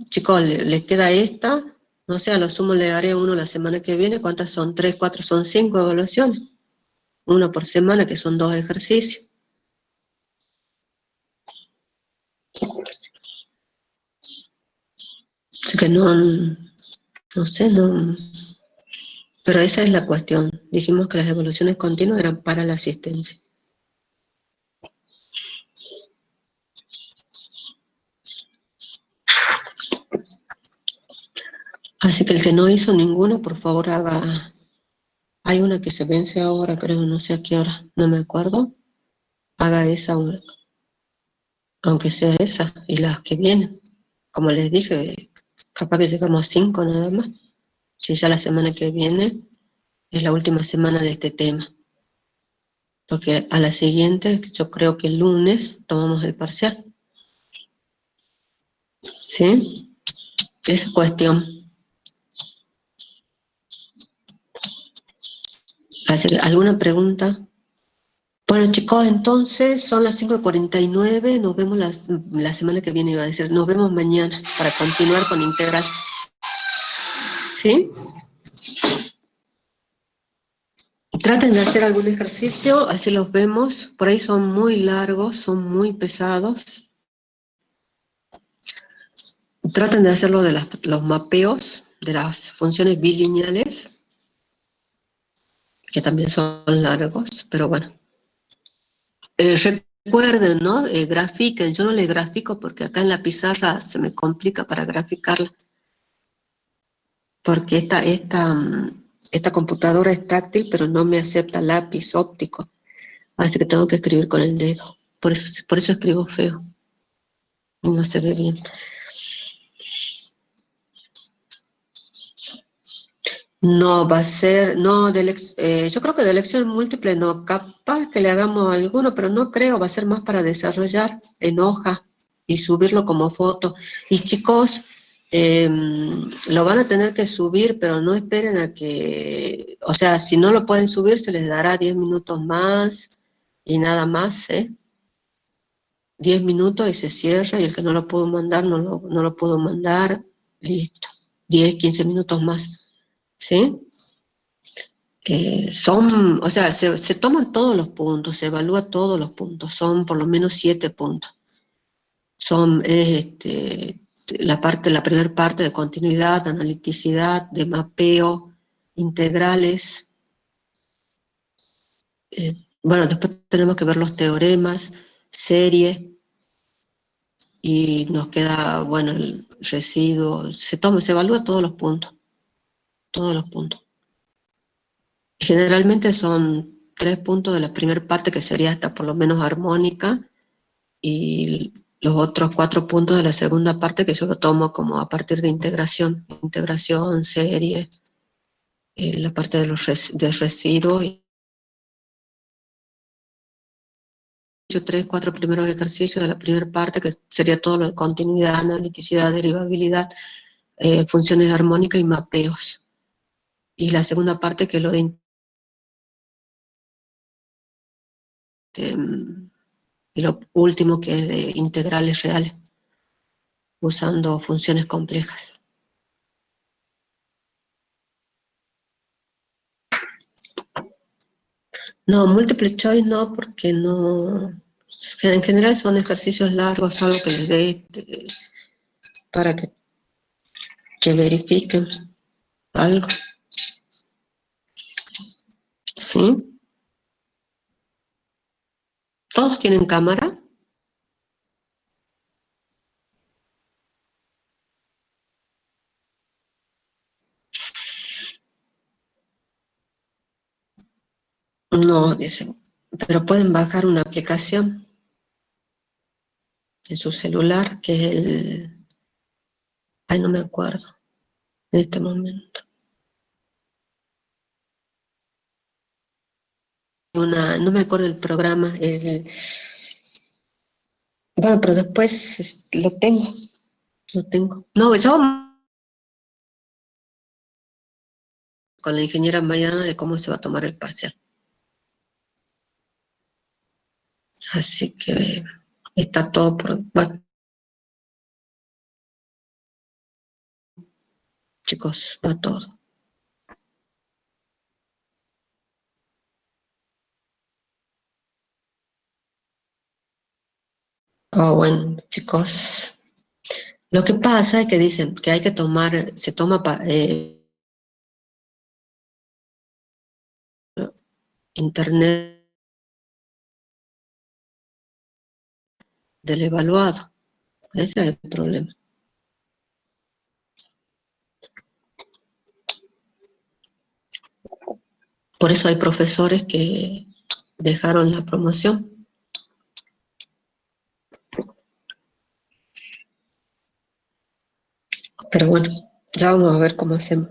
chicos, les queda esta, no sé, a lo sumo le haré uno la semana que viene. ¿Cuántas son? 3, 4, son 5 evaluaciones. Una por semana, que son 2 ejercicios. Así que no sé, no. Pero esa es la cuestión. Dijimos que las evaluaciones continuas eran para la asistencia. Así que el que no hizo ninguno, por favor haga. Hay una que se vence ahora, creo, no sé a qué hora, no me acuerdo. Haga esa, aunque sea esa, y las que vienen. Como les dije, capaz que llegamos a 5 nada más. Si ya la semana que viene es la última semana de este tema. Porque a la siguiente, yo creo que el lunes, tomamos el parcial. ¿Sí? Esa cuestión. Así que, ¿alguna pregunta? Bueno, chicos, entonces son las 5:49, nos vemos la semana que viene, iba a decir, nos vemos mañana para continuar con integral. ¿Sí? Traten de hacer algún ejercicio, así los vemos. Por ahí son muy largos, son muy pesados. Traten de hacerlo de los mapeos de las funciones bilineales, que también son largos, pero bueno. Recuerden, ¿no? Grafiquen. Yo no le grafico porque acá en la pizarra se me complica para graficarla. Porque esta computadora es táctil, pero no me acepta lápiz óptico. Así que tengo que escribir con el dedo. Por eso escribo feo. Y no se ve bien. No, va a ser, no, yo creo que de elección múltiple no, capaz que le hagamos alguno, pero no creo, va a ser más para desarrollar en hoja y subirlo como foto. Y chicos, lo van a tener que subir, pero no esperen a que, o sea, si no lo pueden subir, se les dará 10 minutos más y nada más, 10 minutos y se cierra, y el que no lo pudo mandar, no lo pudo mandar, listo, 10, 15 minutos más. ¿Sí? O sea, se toman todos los puntos, se evalúa todos los puntos, son por lo menos 7 puntos. son la primera parte de continuidad, analiticidad, de mapeo, integrales. Bueno, después tenemos que ver los teoremas, serie, y nos queda, bueno, el residuo. Se evalúa todos los puntos, todos los puntos. Generalmente son 3 puntos de la primera parte, que sería hasta por lo menos armónica, y los otros 4 puntos de la segunda parte, que yo lo tomo como a partir de integración, serie, la parte de de residuos. Y 3, 4 primeros ejercicios de la primera parte, que sería todo lo de continuidad, analiticidad, derivabilidad, funciones armónicas y mapeos. Y la segunda parte, que es lo de y lo último, que es de integrales reales, usando funciones complejas. No, multiple choice no, porque no. En general son ejercicios largos, algo que les dé para que verifiquen algo. ¿Sí? ¿Todos tienen cámara? No, dicen, pero pueden bajar una aplicación en su celular, que es el... Ay, no me acuerdo en este momento. No me acuerdo el programa. Bueno, pero después lo tengo. No, yo con la ingeniera mañana de cómo se va a tomar el parcial. Así que está todo por... Bueno, chicos, va todo. Bueno, chicos. Lo que pasa es que dicen que hay que tomar, se toma internet del evaluado. Ese es el problema. Por eso hay profesores que dejaron la promoción. Pero bueno, ya vamos a ver cómo hacemos.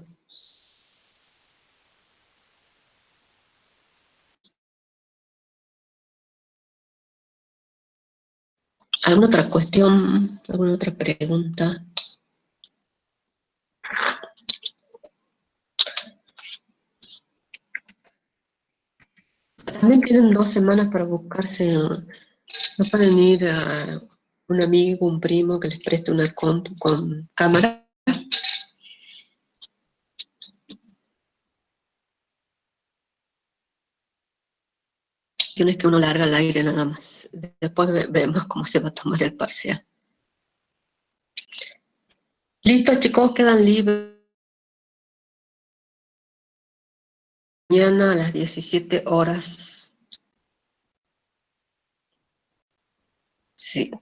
¿Alguna otra cuestión? ¿Alguna otra pregunta? También tienen 2 semanas para buscarse. No pueden ir a un amigo, un primo que les preste una compu con cámara. Tienes que uno larga al aire nada más. Después vemos cómo se va a tomar el parcial. Listo, chicos, quedan libres. Mañana a las 17 horas. Sí.